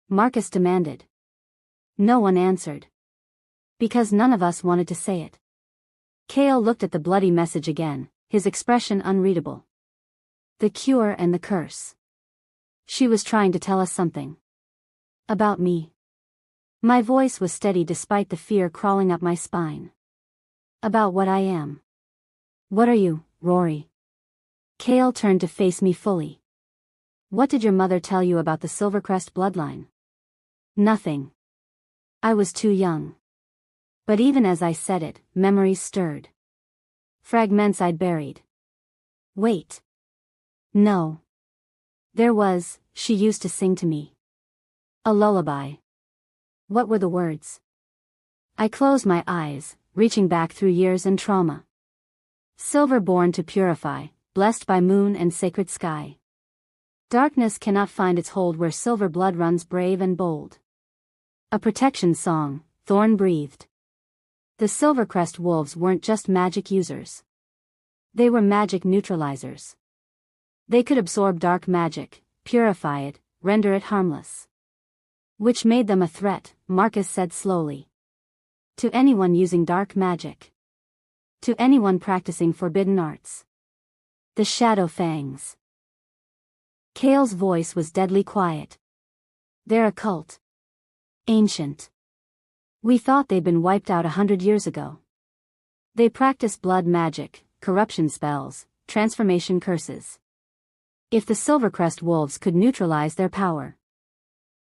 Marcus demanded. No one answered. Because none of us wanted to say it. Chaol looked at the bloody message again, his expression unreadable. The cure and the curse. She was trying to tell us something. About me. My voice was steady despite the fear crawling up my spine. About what I am. What are you, Rory? Chaol turned to face me fully. What did your mother tell you about the Silvercrest bloodline? Nothing. I was too young. But even as I said it, memories stirred. Fragments I'd buried. Wait. No. There was, she used to sing to me. A lullaby. What were the words? I closed my eyes, reaching back through years and trauma. Silver born to purify, blessed by moon and sacred sky. Darkness cannot find its hold where silver blood runs brave and bold. A protection song, Thorn breathed. The Silvercrest wolves weren't just magic users. They were magic neutralizers. They could absorb dark magic, purify it, render it harmless. Which made them a threat, Marcus said slowly. To anyone using dark magic. To anyone practicing forbidden arts. The Shadow Fangs. Chaol's voice was deadly quiet. They're a cult. Ancient. We thought they'd been wiped out 100 years ago. They practice blood magic, corruption spells, transformation curses. If the Silvercrest wolves could neutralize their power,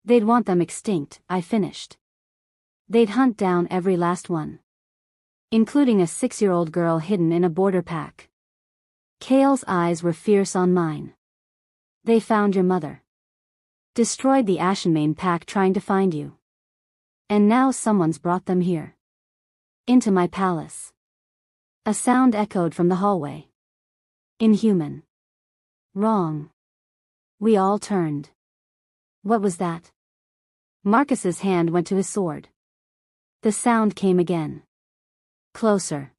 they'd want them extinct, I finished. They'd hunt down every last one. Including a 6-year-old girl hidden in a border pack. Chaol's eyes were fierce on mine. They found your mother. Destroyed the Ashenmane pack trying to find you. And now someone's brought them here. Into my palace. A sound echoed from the hallway. Inhuman. Wrong. We all turned. What was that? Marcus's hand went to his sword. The sound came again. Closer.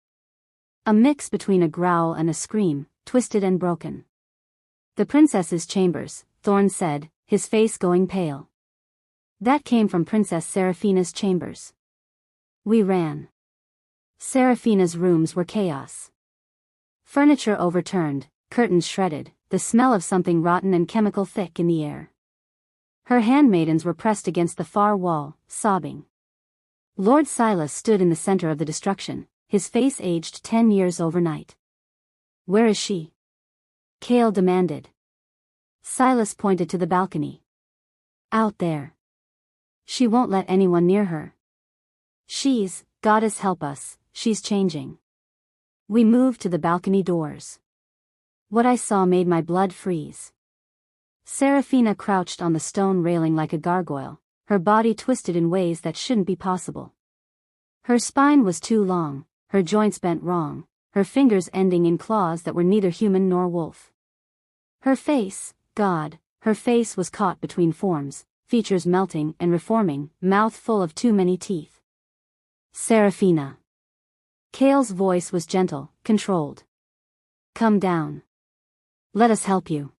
A mix between a growl and a scream, twisted and broken. The princess's chambers, Thorn said, his face going pale. That came from Princess Seraphina's chambers. We ran. Seraphina's rooms were chaos. Furniture overturned, curtains shredded, the smell of something rotten and chemical thick in the air. Her handmaidens were pressed against the far wall, sobbing. Lord Silas stood in the center of the destruction, his face aged 10 years overnight. Where is she? Chaol demanded. Silas pointed to the balcony. Out there. She won't let anyone near her. Goddess help us, she's changing. We moved to the balcony doors. What I saw made my blood freeze. Seraphina crouched on the stone railing like a gargoyle, her body twisted in ways that shouldn't be possible. Her spine was too long, her joints bent wrong, her fingers ending in claws that were neither human nor wolf. Her face, her face was caught between forms, features melting and reforming, mouth full of too many teeth. Seraphina. Kale's voice was gentle, controlled. Come down. Let us help you.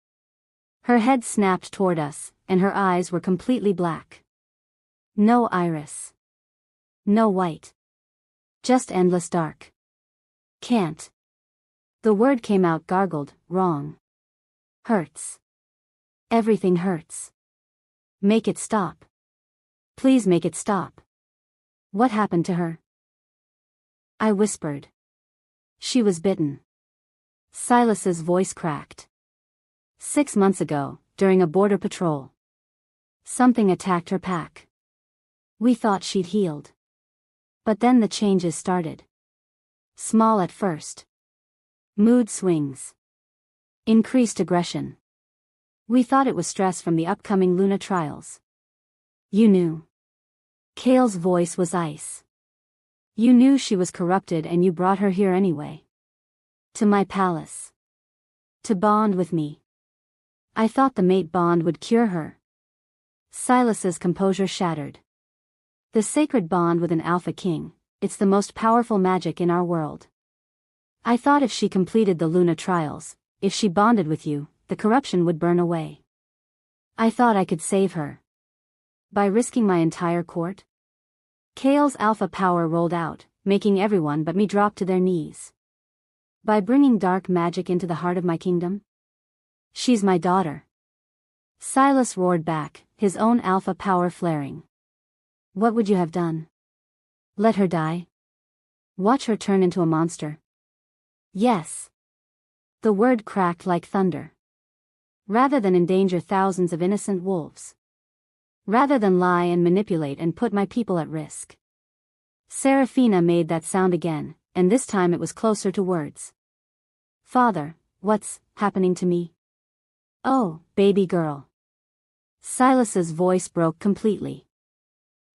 Her head snapped toward us, and her eyes were completely black. No iris. No white. Just endless dark. Can't. The word came out gargled, wrong. Hurts. Everything hurts. Make it stop. Please make it stop. What happened to her? I whispered. She was bitten. Silas's voice cracked. 6 months ago, during a border patrol. Something attacked her pack. We thought she'd healed. But then the changes started. Small at first. Mood swings. Increased aggression. We thought it was stress from the upcoming Luna trials. You knew. Kale's voice was ice. You knew she was corrupted and you brought her here anyway. To my palace. To bond with me. I thought the mate bond would cure her. Silas's composure shattered. The sacred bond with an Alpha King, it's the most powerful magic in our world. I thought if she completed the Luna trials, if she bonded with you, the corruption would burn away. I thought I could save her. By risking my entire court? Kale's alpha power rolled out, making everyone but me drop to their knees. By bringing dark magic into the heart of my kingdom? She's my daughter. Silas roared back, his own alpha power flaring. What would you have done? Let her die? Watch her turn into a monster? Yes. The word cracked like thunder. Rather than endanger thousands of innocent wolves. Rather than lie and manipulate and put my people at risk. Seraphina made that sound again, and this time it was closer to words. Father, what's happening to me? Oh, baby girl. Silas's voice broke completely.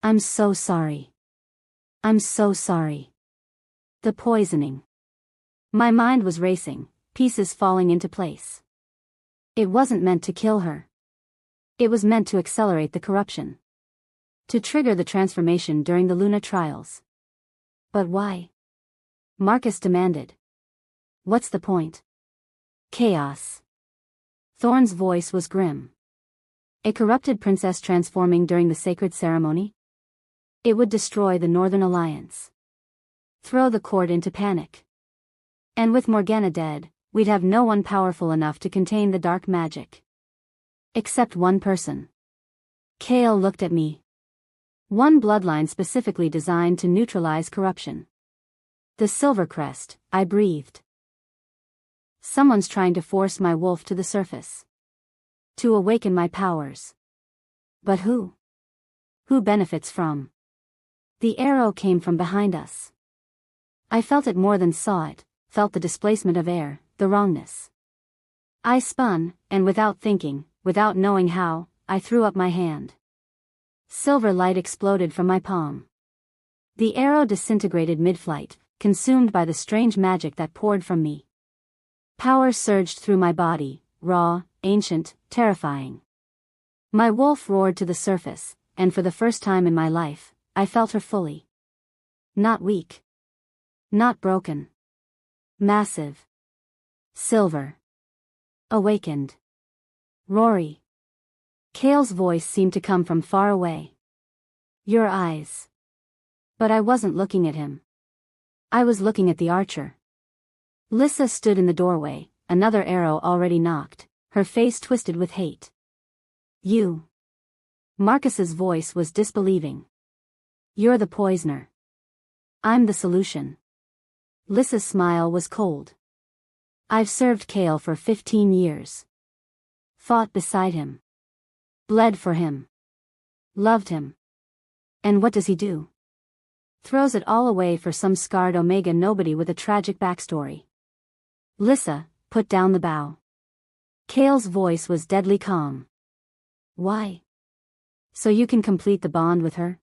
I'm so sorry. I'm so sorry. The poisoning. My mind was racing, pieces falling into place. It wasn't meant to kill her. It was meant to accelerate the corruption. To trigger the transformation during the Luna trials. But why? Marcus demanded. What's the point? Chaos. Thorn's voice was grim. A corrupted princess transforming during the sacred ceremony? It would destroy the Northern Alliance. Throw the court into panic. And with Morgana dead, we'd have no one powerful enough to contain the dark magic. Except one person. Kale looked at me. One bloodline specifically designed to neutralize corruption. The Silvercrest, I breathed. Someone's trying to force my wolf to the surface. To awaken my powers. But who? Who benefits from? The arrow came from behind us. I felt it more than saw it, felt the displacement of air, the wrongness. I spun, and without thinking, without knowing how, I threw up my hand. Silver light exploded from my palm. The arrow disintegrated mid-flight, consumed by the strange magic that poured from me. Power surged through my body, raw, ancient, terrifying. My wolf roared to the surface, and for the first time in my life, I felt her fully. Not weak. Not broken. Massive. Silver. Awakened. Rory. Kale's voice seemed to come from far away. Your eyes. But I wasn't looking at him. I was looking at the archer. Lissa stood in the doorway, another arrow already knocked, her face twisted with hate. You. Marcus's voice was disbelieving. You're the poisoner. I'm the solution. Lissa's smile was cold. I've served Kale for 15 years. Fought beside him. Bled for him. Loved him. And what does he do? Throws it all away for some scarred Omega nobody with a tragic backstory. Lissa, put down the bow. Kale's voice was deadly calm. Why? So you can complete the bond with her?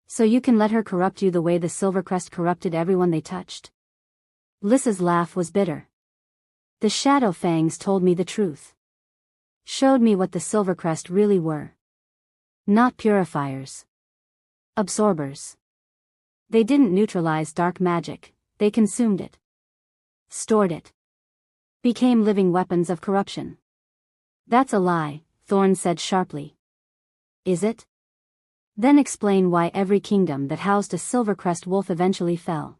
So you can let her corrupt you the way the Silvercrest corrupted everyone they touched? Lissa's laugh was bitter. The Shadow Fangs told me the truth. Showed me what the Silvercrest really were. Not purifiers. Absorbers. They didn't neutralize dark magic, they consumed it. Stored it. Became living weapons of corruption. That's a lie, Thorn said sharply. Is it? Then explain why every kingdom that housed a Silvercrest wolf eventually fell.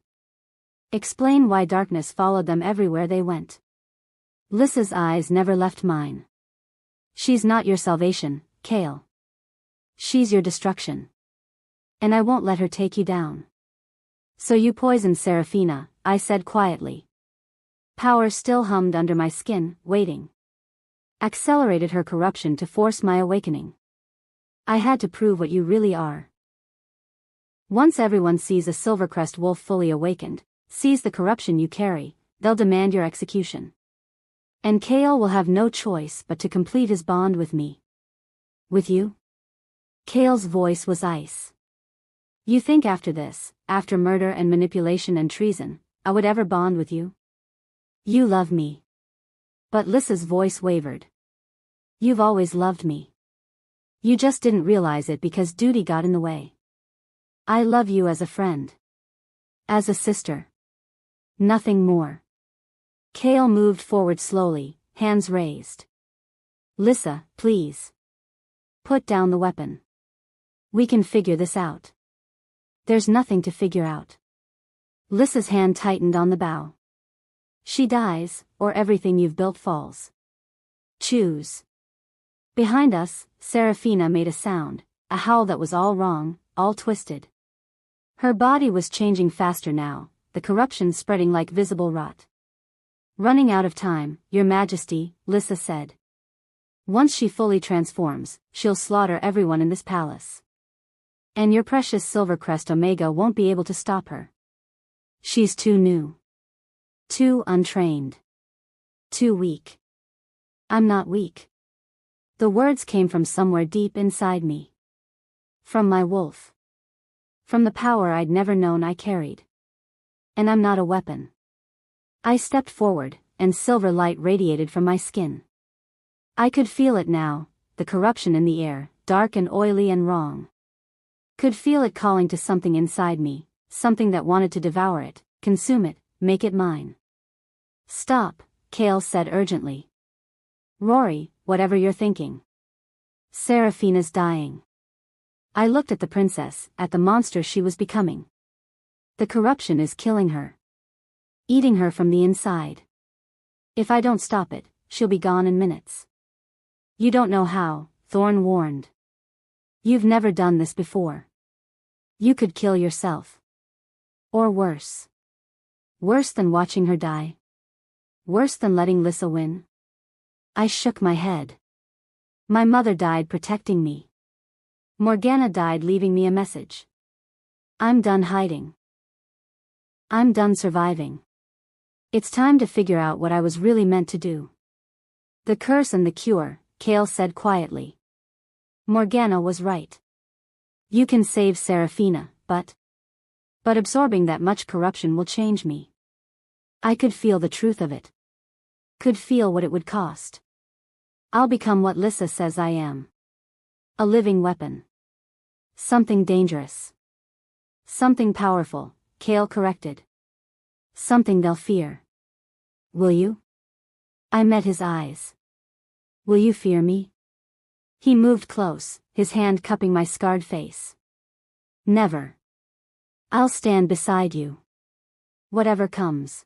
Explain why darkness followed them everywhere they went. Lyssa's eyes never left mine. She's not your salvation, Kael. She's your destruction. And I won't let her take you down. So you poisoned Seraphina, I said quietly. Power still hummed under my skin, waiting. Accelerated her corruption to force my awakening. I had to prove what you really are. Once everyone sees a Silvercrest wolf fully awakened, sees the corruption you carry, they'll demand your execution. And Kael will have no choice but to complete his bond with me. With you? Kael's voice was ice. You think after this, after murder and manipulation and treason, I would ever bond with you? You love me. But Lyssa's voice wavered. You've always loved me. You just didn't realize it because duty got in the way. I love you as a friend. As a sister. Nothing more. Kael moved forward slowly, hands raised. Lyssa, please. Put down the weapon. We can figure this out. There's nothing to figure out. Lyssa's hand tightened on the bow. She dies, or everything you've built falls. Choose. Behind us, Seraphina made a sound, a howl that was all wrong, all twisted. Her body was changing faster now, the corruption spreading like visible rot. Running out of time, Your Majesty, Lyssa said. Once she fully transforms, she'll slaughter everyone in this palace. And your precious Silvercrest Omega won't be able to stop her. She's too new. Too untrained. Too weak. I'm not weak. The words came from somewhere deep inside me. From my wolf. From the power I'd never known I carried. And I'm not a weapon. I stepped forward, and silver light radiated from my skin. I could feel it now, the corruption in the air, dark and oily and wrong. Could feel it calling to something inside me, something that wanted to devour it, consume it, make it mine. Stop, Kael said urgently. Rory, whatever you're thinking. Seraphina's dying. I looked at the princess, at the monster she was becoming. The corruption is killing her. Eating her from the inside. If I don't stop it, she'll be gone in minutes. You don't know how, Thorn warned. You've never done this before. You could kill yourself. Or worse. Worse than watching her die. Worse than letting Lyssa win. I shook my head. My mother died protecting me. Morgana died leaving me a message. I'm done hiding. I'm done surviving. It's time to figure out what I was really meant to do. The curse and the cure, Kael said quietly. Morgana was right. You can save Seraphina, but absorbing that much corruption will change me. I could feel the truth of it. Could feel what it would cost. I'll become what Lyssa says I am. A living weapon. Something dangerous. Something powerful, Kael corrected. Something they'll fear. Will you? I met his eyes. Will you fear me? He moved close, his hand cupping my scarred face. Never. I'll stand beside you. Whatever comes.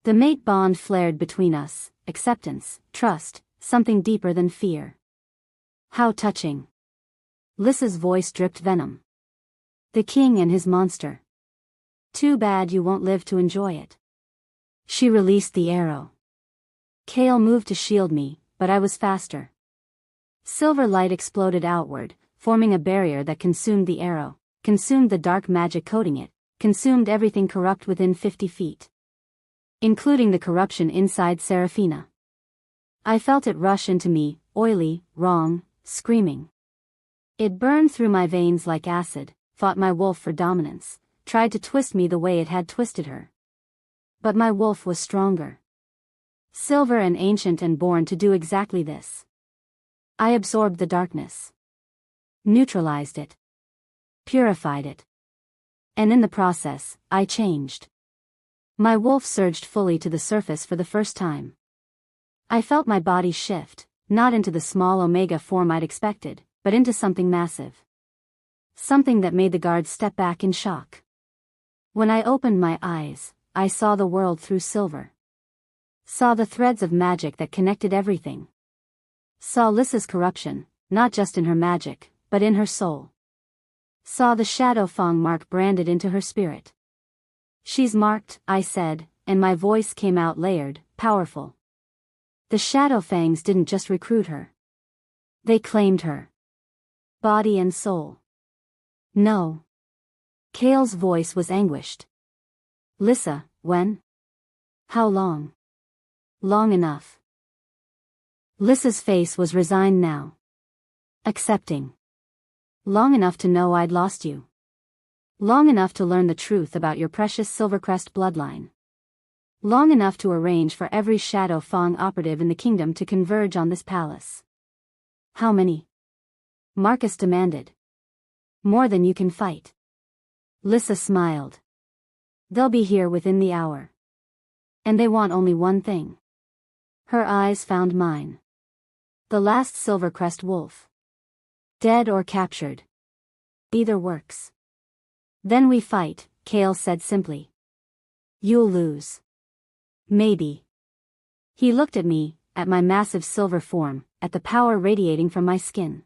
The mate bond flared between us, acceptance, trust, something deeper than fear. How touching. Lyssa's voice dripped venom. The king and his monster. Too bad you won't live to enjoy it. She released the arrow. Kael moved to shield me, but I was faster. Silver light exploded outward, forming a barrier that consumed the arrow, consumed the dark magic coating it, consumed everything corrupt within 50 feet. Including the corruption inside Seraphina. I felt it rush into me, oily, wrong, screaming. It burned through my veins like acid, fought my wolf for dominance, tried to twist me the way it had twisted her. But my wolf was stronger. Silver and ancient and born to do exactly this. I absorbed the darkness. Neutralized it. Purified it. And in the process, I changed. My wolf surged fully to the surface for the first time. I felt my body shift, not into the small omega form I'd expected, but into something massive. Something that made the guards step back in shock. When I opened my eyes, I saw the world through silver. Saw the threads of magic that connected everything. Saw Lissa's corruption, not just in her magic, but in her soul. Saw the Shadow Fang mark branded into her spirit. She's marked, I said, and my voice came out layered, powerful. The Shadow Fangs didn't just recruit her. They claimed her. Body and soul. No. Kale's voice was anguished. Lissa, when? How long? Long enough. Lissa's face was resigned now. Accepting. Long enough to know I'd lost you. Long enough to learn the truth about your precious Silvercrest bloodline. Long enough to arrange for every Shadow Fang operative in the kingdom to converge on this palace. How many? Marcus demanded. More than you can fight. Lissa smiled. They'll be here within the hour. And they want only one thing. Her eyes found mine. The last Silvercrest wolf. Dead or captured. Either works. Then we fight, Kale said simply. You'll lose. Maybe. He looked at me, at my massive silver form, at the power radiating from my skin.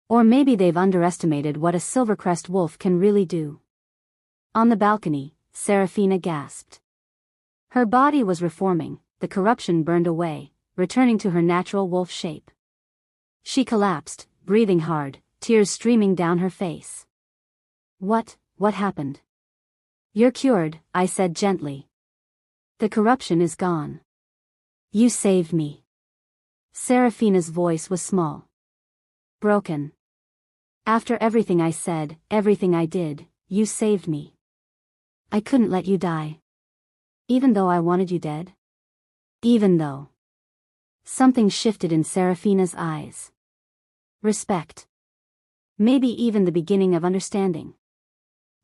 Or maybe they've underestimated what a Silvercrest wolf can really do. On the balcony, Seraphina gasped. Her body was reforming, the corruption burned away, returning to her natural wolf shape. She collapsed, breathing hard, tears streaming down her face. What happened? You're cured, I said gently. The corruption is gone. You saved me. Seraphina's voice was small. Broken. After everything I said, everything I did, you saved me. I couldn't let you die. Even though I wanted you dead? Even though. Something shifted in Seraphina's eyes. Respect. Maybe even the beginning of understanding.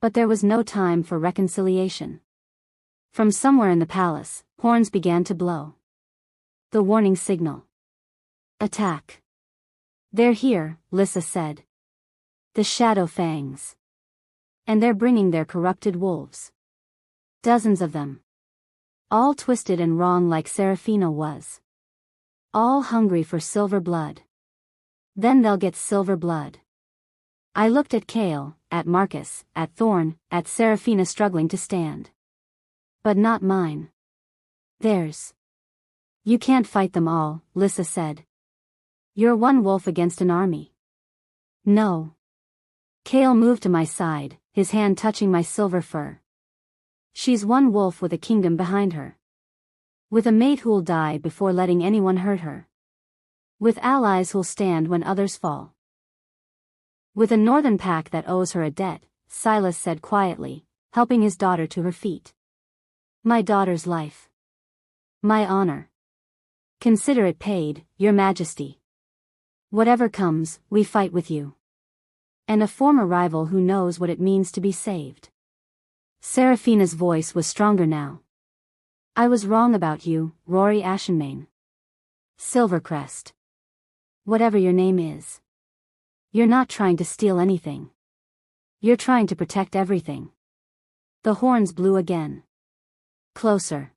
But there was no time for reconciliation. From somewhere in the palace, horns began to blow. The warning signal. Attack. They're here, Lissa said. The Shadow Fangs. And they're bringing their corrupted wolves. Dozens of them. All twisted and wrong like Seraphina was. All hungry for silver blood. Then they'll get silver blood. I looked at Kale, at Marcus, at Thorn, at Seraphina struggling to stand. But not mine. Theirs. You can't fight them all, Lissa said. You're one wolf against an army. No. Kale moved to my side, his hand touching my silver fur. She's one wolf with a kingdom behind her. With a mate who'll die before letting anyone hurt her. With allies who'll stand when others fall. With a northern pack that owes her a debt, Silas said quietly, helping his daughter to her feet. My daughter's life. My honor. Consider it paid, Your Majesty. Whatever comes, we fight with you. And a former rival who knows what it means to be saved. Seraphina's voice was stronger now. I was wrong about you, Rory Ashenmane. Silvercrest. Whatever your name is. You're not trying to steal anything. You're trying to protect everything. The horns blew again. Closer.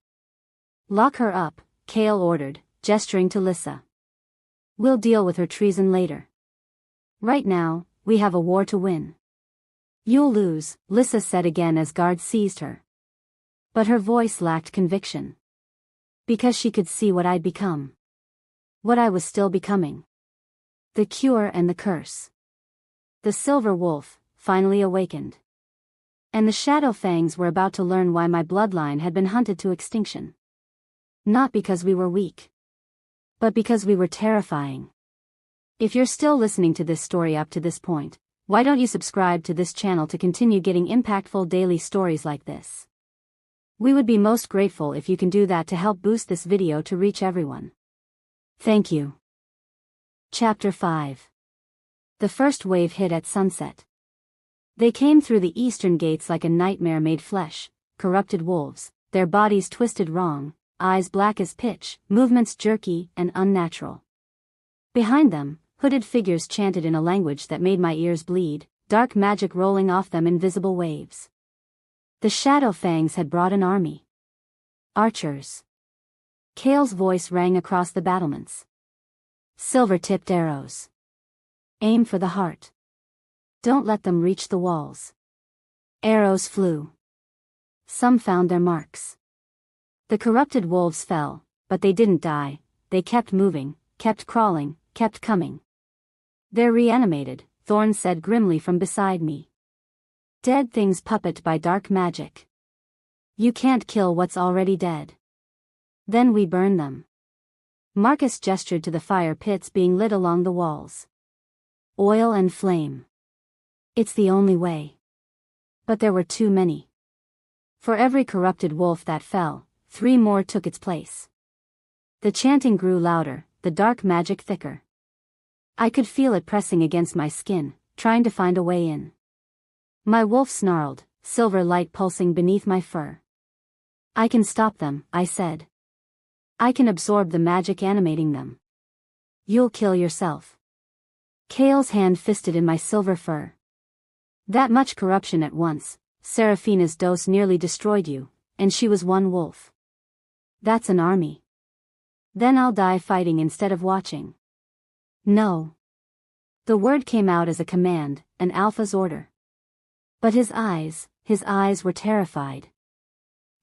Lock her up, Kale ordered, gesturing to Lissa. We'll deal with her treason later. Right now, we have a war to win. You'll lose, Lissa said again as guards seized her. But her voice lacked conviction. Because she could see what I'd become. What I was still becoming. The cure and the curse. The silver wolf, finally awakened. And the Shadow Fangs were about to learn why my bloodline had been hunted to extinction. Not because we were weak. But because we were terrifying. If you're still listening to this story up to this point, why don't you subscribe to this channel to continue getting impactful daily stories like this? We would be most grateful if you can do that to help boost this video to reach everyone. Thank you. Chapter 5. The first wave hit at sunset. They came through the eastern gates like a nightmare made flesh, corrupted wolves, their bodies twisted wrong, eyes black as pitch, movements jerky and unnatural. Behind them, hooded figures chanted in a language that made my ears bleed, dark magic rolling off them in visible waves. The Shadow Fangs had brought an army. Archers. Kale's voice rang across the battlements. Silver-tipped arrows. Aim for the heart. Don't let them reach the walls. Arrows flew. Some found their marks. The corrupted wolves fell, but they didn't die. They kept moving, kept crawling, kept coming. They're reanimated, Thorn said grimly from beside me. Dead things puppet by dark magic. You can't kill what's already dead. Then we burn them. Marcus gestured to the fire pits being lit along the walls. Oil and flame. It's the only way. But there were too many. For every corrupted wolf that fell, 3 more took its place. The chanting grew louder, the dark magic thicker. I could feel it pressing against my skin, trying to find a way in. My wolf snarled, silver light pulsing beneath my fur. I can stop them, I said. I can absorb the magic animating them. You'll kill yourself. Kale's hand fisted in my silver fur. That much corruption at once, Seraphina's dose nearly destroyed you, and she was one wolf. That's an army. Then I'll die fighting instead of watching. No. The word came out as a command, an alpha's order. But his eyes were terrified.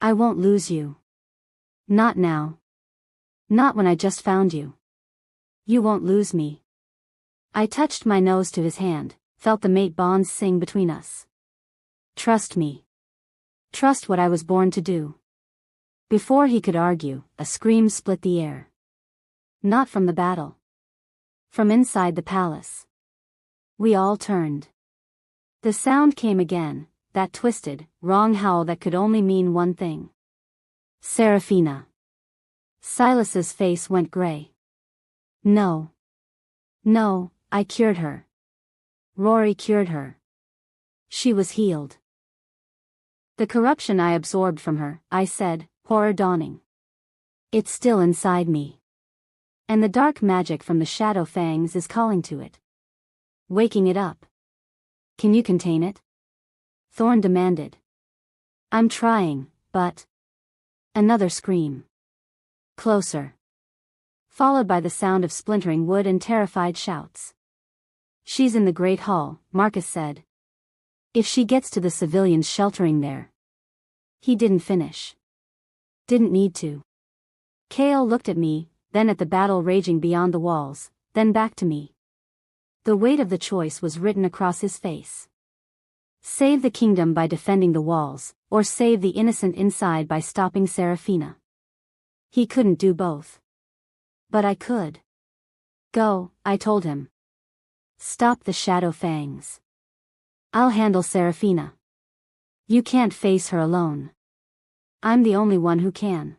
I won't lose you. Not now. Not when I just found you. You won't lose me. I touched my nose to his hand, felt the mate bonds sing between us. Trust me. Trust what I was born to do. Before he could argue, a scream split the air. Not from the battle. From inside the palace. We all turned. The sound came again, that twisted, wrong howl that could only mean one thing. Seraphina. Silas's face went gray. No. No, I cured her. Rory cured her. She was healed. The corruption I absorbed from her, I said, horror dawning. It's still inside me. And the dark magic from the Shadow Fangs is calling to it. Waking it up. Can you contain it? Thorn demanded. I'm trying, but... Another scream. Closer. Followed by the sound of splintering wood and terrified shouts. She's in the Great Hall, Marcus said. If she gets to the civilians sheltering there. He didn't finish. Didn't need to. Kale looked at me, then at the battle raging beyond the walls, then back to me. The weight of the choice was written across his face. Save the kingdom by defending the walls, or save the innocent inside by stopping Seraphina. He couldn't do both. But I could. Go, I told him. Stop the Shadow Fangs. I'll handle Seraphina. You can't face her alone. I'm the only one who can.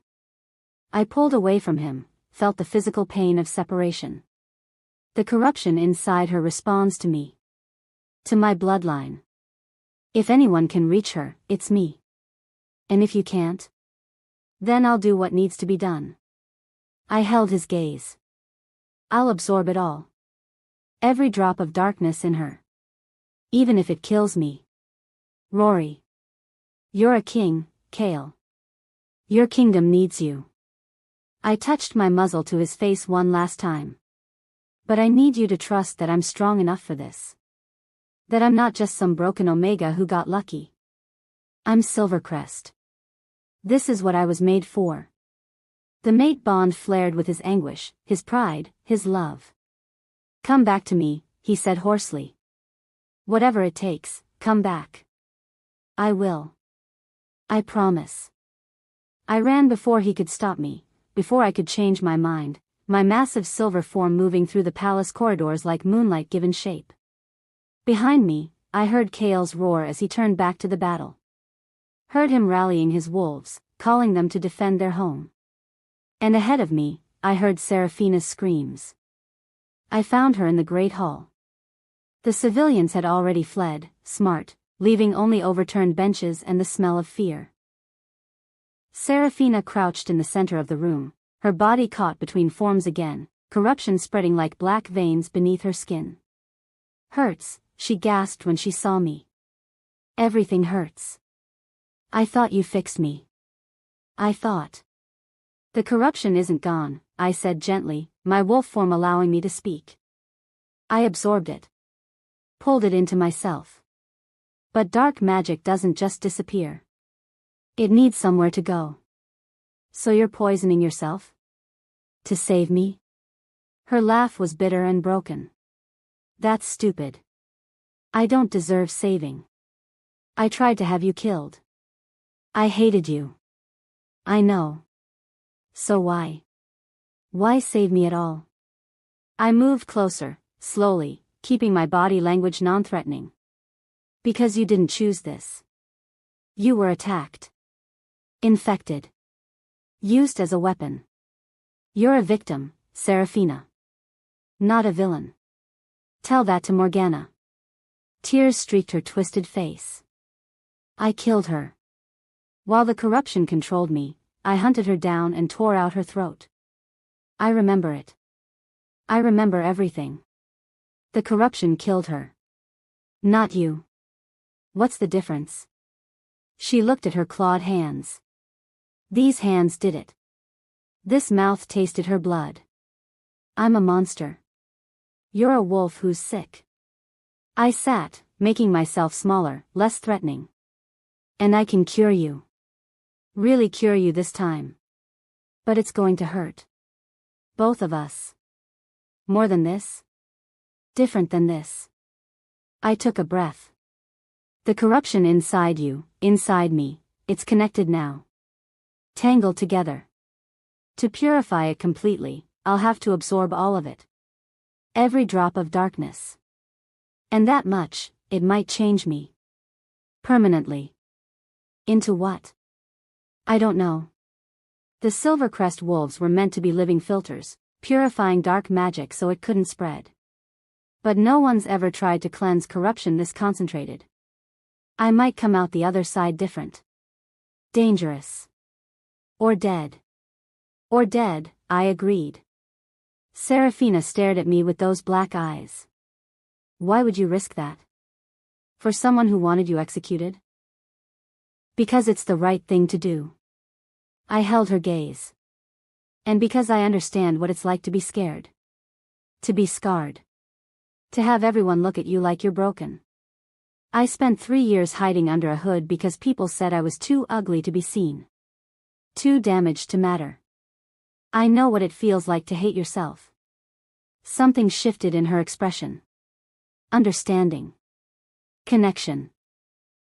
I pulled away from him, felt the physical pain of separation. The corruption inside her responds to me. To my bloodline. If anyone can reach her, it's me. And if you can't? Then I'll do what needs to be done. I held his gaze. I'll absorb it all. Every drop of darkness in her. Even if it kills me. Rory. You're a king, Kale. Your kingdom needs you. I touched my muzzle to his face one last time. But I need you to trust that I'm strong enough for this. That I'm not just some broken Omega who got lucky. I'm Silvercrest. This is what I was made for. The mate bond flared with his anguish, his pride, his love. Come back to me, he said hoarsely. Whatever it takes, come back. I will. I promise. I ran before he could stop me, before I could change my mind, my massive silver form moving through the palace corridors like moonlight given shape. Behind me, I heard Kale's roar as he turned back to the battle. Heard him rallying his wolves, calling them to defend their home. And ahead of me, I heard Seraphina's screams. I found her in the Great Hall. The civilians had already fled, smart, leaving only overturned benches and the smell of fear. Serafina crouched in the center of the room, her body caught between forms again, corruption spreading like black veins beneath her skin. Hurts, she gasped when she saw me. Everything hurts. I thought you fixed me. I thought. The corruption isn't gone, I said gently, my wolf form allowing me to speak. I absorbed it. Pulled it into myself. But dark magic doesn't just disappear. It needs somewhere to go. So you're poisoning yourself? To save me? Her laugh was bitter and broken. That's stupid. I don't deserve saving. I tried to have you killed. I hated you. I know. So why? Why save me at all? I moved closer, slowly, keeping my body language non-threatening. Because you didn't choose this. You were attacked. Infected. Used as a weapon. You're a victim, Serafina. Not a villain. Tell that to Morgana. Tears streaked her twisted face. I killed her. While the corruption controlled me, I hunted her down and tore out her throat. I remember it. I remember everything. The corruption killed her. Not you. What's the difference? She looked at her clawed hands. These hands did it. This mouth tasted her blood. I'm a monster. You're a wolf who's sick. I sat, making myself smaller, less threatening. And I can cure you. Really cure you this time. But it's going to hurt. Both of us. More than this? Different than this. I took a breath. The corruption inside you, inside me, it's connected now. Tangled together. To purify it completely, I'll have to absorb all of it. Every drop of darkness. And that much, it might change me. Permanently. Into what? I don't know. The Silvercrest wolves were meant to be living filters, purifying dark magic so it couldn't spread. But no one's ever tried to cleanse corruption this concentrated. I might come out the other side different. Dangerous. Or dead. Or dead, I agreed. Serafina stared at me with those black eyes. Why would you risk that? For someone who wanted you executed? Because it's the right thing to do. I held her gaze. And because I understand what it's like to be scared. To be scarred. To have everyone look at you like you're broken. I spent 3 years hiding under a hood because people said I was too ugly to be seen. Too damaged to matter. I know what it feels like to hate yourself. Something shifted in her expression. Understanding. Connection.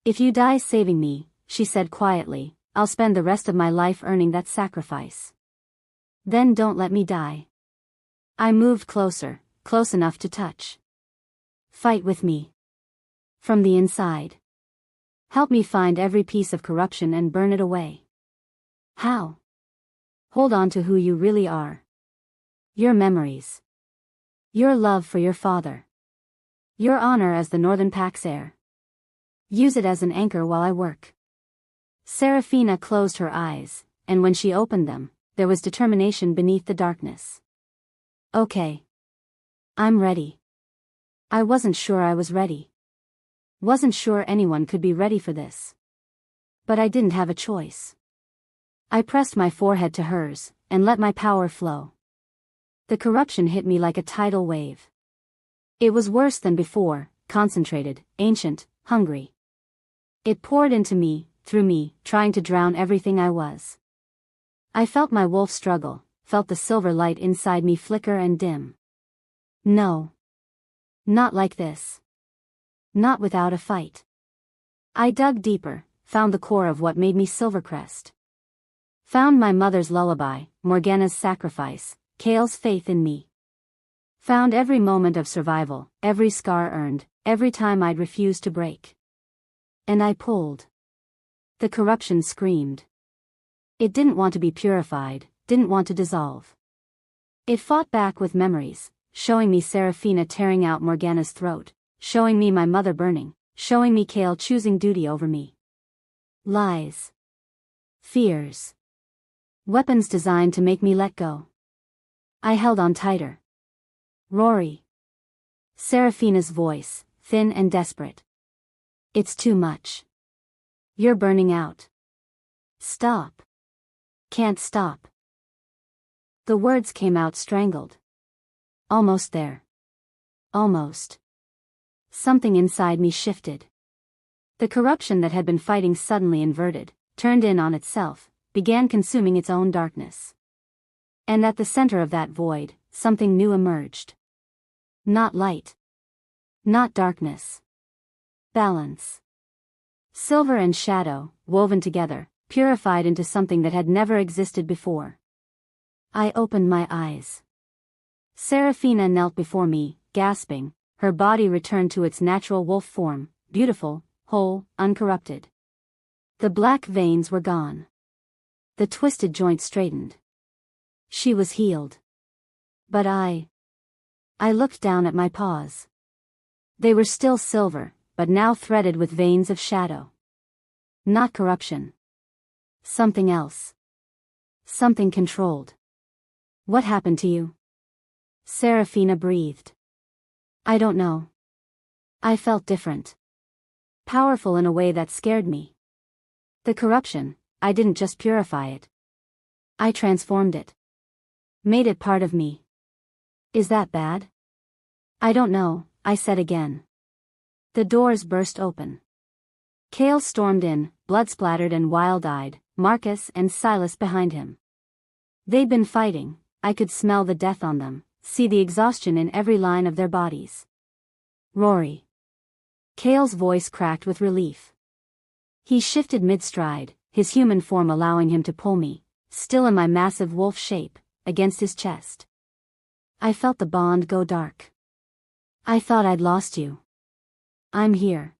If you die saving me, she said quietly, I'll spend the rest of my life earning that sacrifice. Then don't let me die. I moved closer, close enough to touch. Fight with me. From the inside. Help me find every piece of corruption and burn it away. How? Hold on to who you really are. Your memories. Your love for your father. Your honor as the Northern Pack's heir. Use it as an anchor while I work. Serafina closed her eyes, and when she opened them, there was determination beneath the darkness. Okay. I'm ready. I wasn't sure I was ready. Wasn't sure anyone could be ready for this. But I didn't have a choice. I pressed my forehead to hers, and let my power flow. The corruption hit me like a tidal wave. It was worse than before, concentrated, ancient, hungry. It poured into me, through me, trying to drown everything I was. I felt my wolf struggle, felt the silver light inside me flicker and dim. No. Not like this. Not without a fight. I dug deeper, found the core of what made me Silvercrest. Found my mother's lullaby, Morgana's sacrifice, Kale's faith in me. Found every moment of survival, every scar earned, every time I'd refused to break. And I pulled. The corruption screamed. It didn't want to be purified, didn't want to dissolve. It fought back with memories, showing me Serafina tearing out Morgana's throat, showing me my mother burning, showing me Kale choosing duty over me. Lies. Fears. Weapons designed to make me let go. I held on tighter. Rory. Seraphina's voice, thin and desperate. It's too much. You're burning out. Stop. Can't stop. The words came out strangled. Almost there. Almost. Something inside me shifted. The corruption that had been fighting suddenly inverted, turned in on itself, began consuming its own darkness. And at the center of that void, something new emerged. Not light. Not darkness. Balance. Silver and shadow, woven together, purified into something that had never existed before. I opened my eyes. Seraphina knelt before me, gasping, her body returned to its natural wolf form, beautiful, whole, uncorrupted. The black veins were gone. The twisted joints straightened. She was healed. But I looked down at my paws. They were still silver, but now threaded with veins of shadow. Not corruption. Something else. Something controlled. What happened to you? Seraphina breathed. I don't know. I felt different. Powerful in a way that scared me. The corruption, I didn't just purify it. I transformed it. Made it part of me. Is that bad? I don't know, I said again. The doors burst open. Kale stormed in, blood-splattered and wild-eyed, Marcus and Silas behind him. They'd been fighting, I could smell the death on them, see the exhaustion in every line of their bodies. Rory. Kale's voice cracked with relief. He shifted mid-stride, his human form allowing him to pull me, still in my massive wolf shape, against his chest. I felt the bond go dark. I thought I'd lost you. I'm here.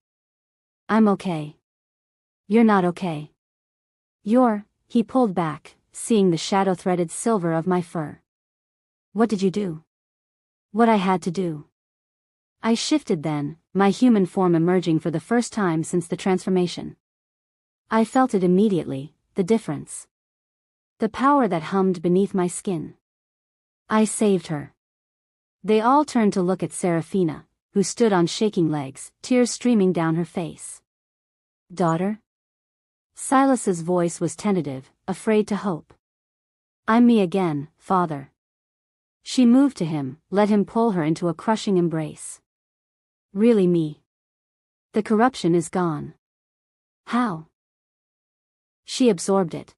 I'm okay. You're not okay. He pulled back, seeing the shadow-threaded silver of my fur. What did you do? What I had to do. I shifted then, my human form emerging for the first time since the transformation. I felt it immediately, the difference. The power that hummed beneath my skin. I saved her. They all turned to look at Seraphina, who stood on shaking legs, tears streaming down her face. Daughter? Silas's voice was tentative, afraid to hope. I'm me again, father. She moved to him, let him pull her into a crushing embrace. Really me. The corruption is gone. How? She absorbed it.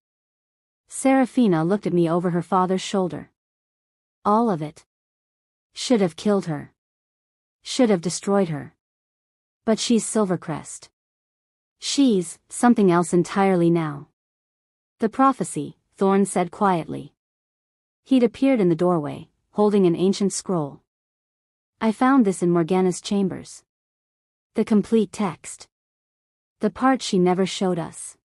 Seraphina looked at me over her father's shoulder. All of it. Should have killed her. Should have destroyed her. But she's Silvercrest. She's something else entirely now. The prophecy, Thorn said quietly. He'd appeared in the doorway, holding an ancient scroll. I found this in Morgana's chambers. The complete text. The part she never showed us.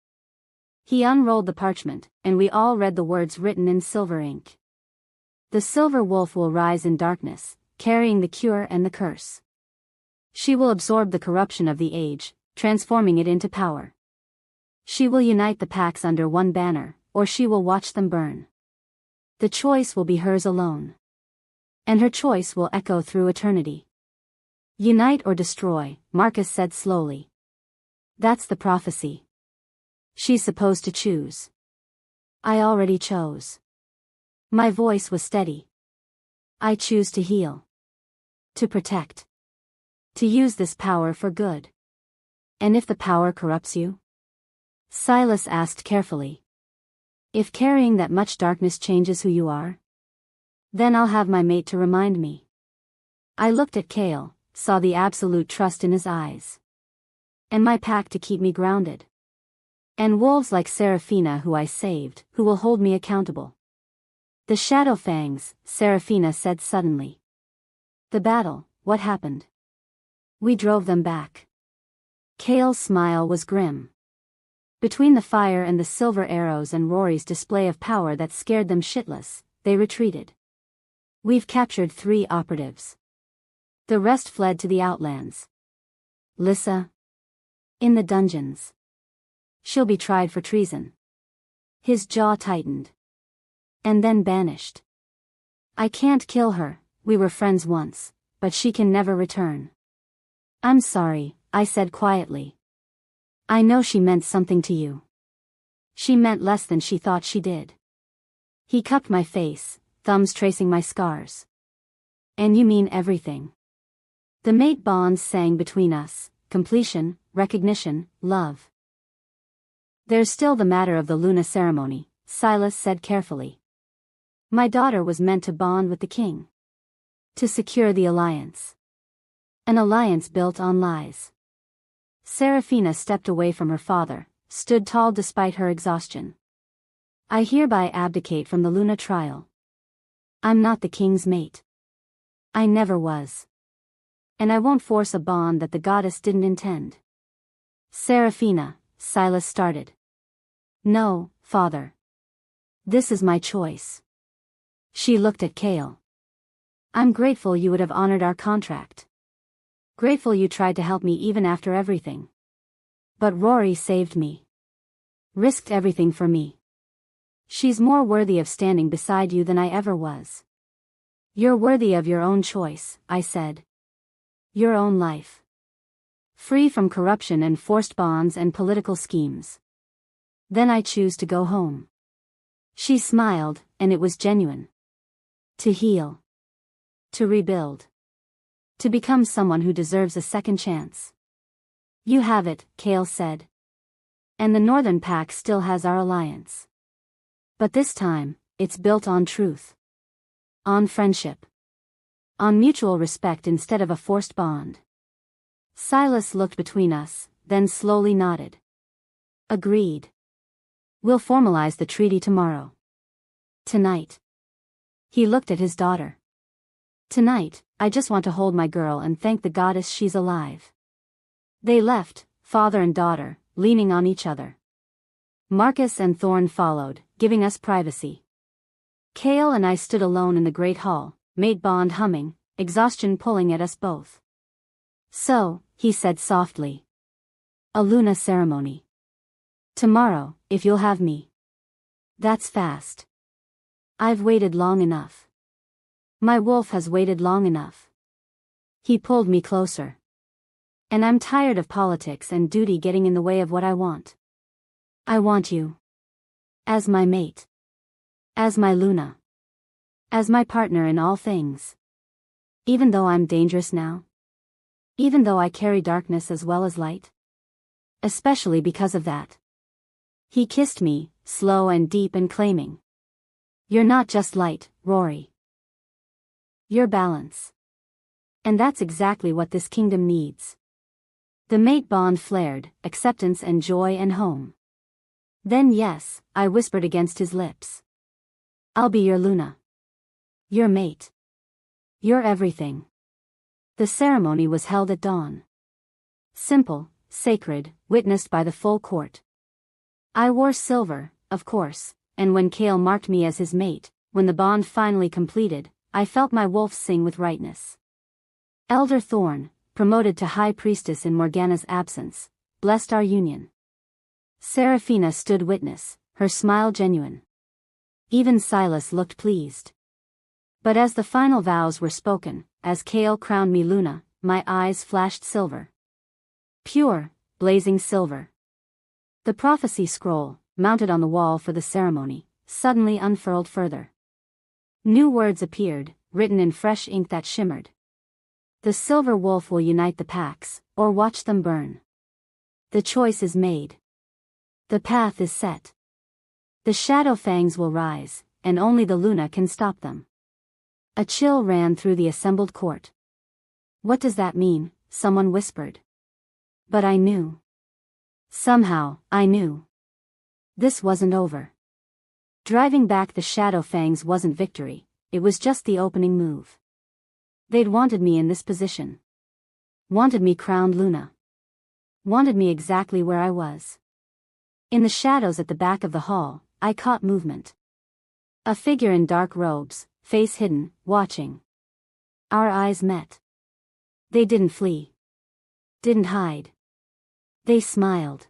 He unrolled the parchment, and we all read the words written in silver ink. The silver wolf will rise in darkness, carrying the cure and the curse. She will absorb the corruption of the age, transforming it into power. She will unite the packs under one banner, or she will watch them burn. The choice will be hers alone. And her choice will echo through eternity. Unite or destroy, Marcus said slowly. That's the prophecy. She's supposed to choose. I already chose. My voice was steady. I choose to heal. To protect. To use this power for good. And if the power corrupts you? Silas asked carefully. If carrying that much darkness changes who you are? Then I'll have my mate to remind me. I looked at Kale, saw the absolute trust in his eyes. And my pack to keep me grounded. And wolves like Seraphina who I saved, who will hold me accountable. The Shadow Fangs, Seraphina said suddenly. The battle, what happened? We drove them back. Kale's smile was grim. Between the fire and the silver arrows and Rory's display of power that scared them shitless, they retreated. We've captured 3 operatives. The rest fled to the Outlands. Lissa? In the dungeons. She'll be tried for treason. His jaw tightened. And then vanished. I can't kill her, we were friends once, but she can never return. I'm sorry, I said quietly. I know she meant something to you. She meant less than she thought she did. He cupped my face, thumbs tracing my scars. And you mean everything. The mate bonds sang between us, completion, recognition, love. There's still the matter of the Luna ceremony, Silas said carefully. My daughter was meant to bond with the king. To secure the alliance. An alliance built on lies. Seraphina stepped away from her father, stood tall despite her exhaustion. I hereby abdicate from the Luna trial. I'm not the king's mate. I never was. And I won't force a bond that the goddess didn't intend. Seraphina, Silas started. No, father. This is my choice. She looked at Chaol. I'm grateful you would have honored our contract. Grateful you tried to help me even after everything. But Rory saved me. Risked everything for me. She's more worthy of standing beside you than I ever was. You're worthy of your own choice, I said. Your own life. Free from corruption and forced bonds and political schemes. Then I choose to go home. She smiled, and it was genuine. To heal. To rebuild. To become someone who deserves a second chance. You have it, Chaol said. And the Northern Pack still has our alliance. But this time, it's built on truth. On friendship. On mutual respect instead of a forced bond. Silas looked between us, then slowly nodded. Agreed. We'll formalize the treaty tomorrow. Tonight. He looked at his daughter. Tonight, I just want to hold my girl and thank the goddess she's alive. They left, father and daughter, leaning on each other. Marcus and Thorn followed, giving us privacy. Chaol and I stood alone in the great hall, mate bond humming, exhaustion pulling at us both. So, he said softly. A Luna ceremony. Tomorrow, if you'll have me. That's fast. I've waited long enough. My wolf has waited long enough. He pulled me closer. And I'm tired of politics and duty getting in the way of what I want. I want you. As my mate. As my Luna. As my partner in all things. Even though I'm dangerous now. Even though I carry darkness as well as light. Especially because of that. He kissed me, slow and deep and claiming. You're not just light, Rory. You're balance. And that's exactly what this kingdom needs. The mate bond flared, acceptance and joy and home. Then yes, I whispered against his lips. I'll be your Luna. Your mate. Your everything. The ceremony was held at dawn. Simple, sacred, witnessed by the full court. I wore silver, of course, and when Chaol marked me as his mate, when the bond finally completed, I felt my wolf sing with rightness. Elder Thorn, promoted to High Priestess in Morgana's absence, blessed our union. Seraphina stood witness, her smile genuine. Even Silas looked pleased. But as the final vows were spoken, as Chaol crowned me Luna, my eyes flashed silver. Pure, blazing silver. The prophecy scroll, mounted on the wall for the ceremony, suddenly unfurled further. New words appeared, written in fresh ink that shimmered. The silver wolf will unite the packs, or watch them burn. The choice is made. The path is set. The shadow fangs will rise, and only the Luna can stop them. A chill ran through the assembled court. What does that mean? Someone whispered. But I knew. Somehow, I knew. This wasn't over. Driving back the shadow fangs wasn't victory, it was just the opening move. They'd wanted me in this position. Wanted me crowned Luna. Wanted me exactly where I was. In the shadows at the back of the hall, I caught movement. A figure in dark robes, face hidden, watching. Our eyes met. They didn't flee. Didn't hide. They smiled.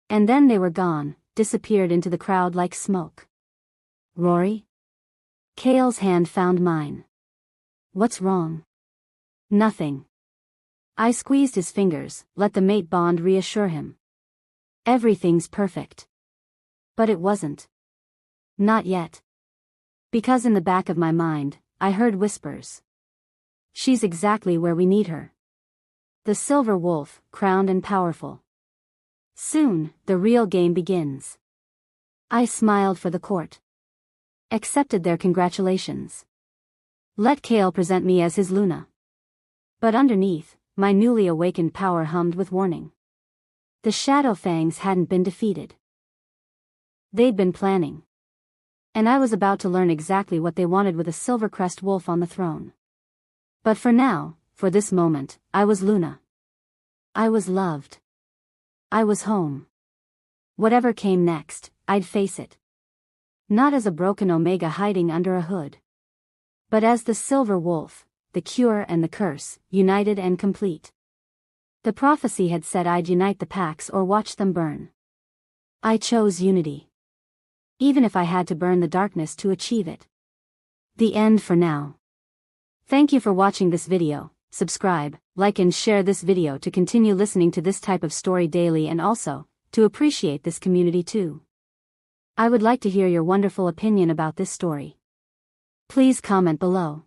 And then they were gone, disappeared into the crowd like smoke. Rory? Cale's hand found mine. What's wrong? Nothing. I squeezed his fingers, let the mate bond reassure him. Everything's perfect. But it wasn't. Not yet. Because in the back of my mind, I heard whispers. She's exactly where we need her. The silver wolf, crowned and powerful. Soon, the real game begins. I smiled for the court. Accepted their congratulations. Let Cale present me as his Luna. But underneath, my newly awakened power hummed with warning. The Shadow Fangs hadn't been defeated. They'd been planning. And I was about to learn exactly what they wanted with a Silvercrest wolf on the throne. But for now, for this moment, I was Luna. I was loved. I was home. Whatever came next, I'd face it. Not as a broken Omega hiding under a hood. But as the Silver Wolf, the cure and the curse, united and complete. The prophecy had said I'd unite the packs or watch them burn. I chose unity. Even if I had to burn the darkness to achieve it. The end for now. Thank you for watching this video. Subscribe, like and share this video to continue listening to this type of story daily and also, to appreciate this community too. I would like to hear your wonderful opinion about this story. Please comment below.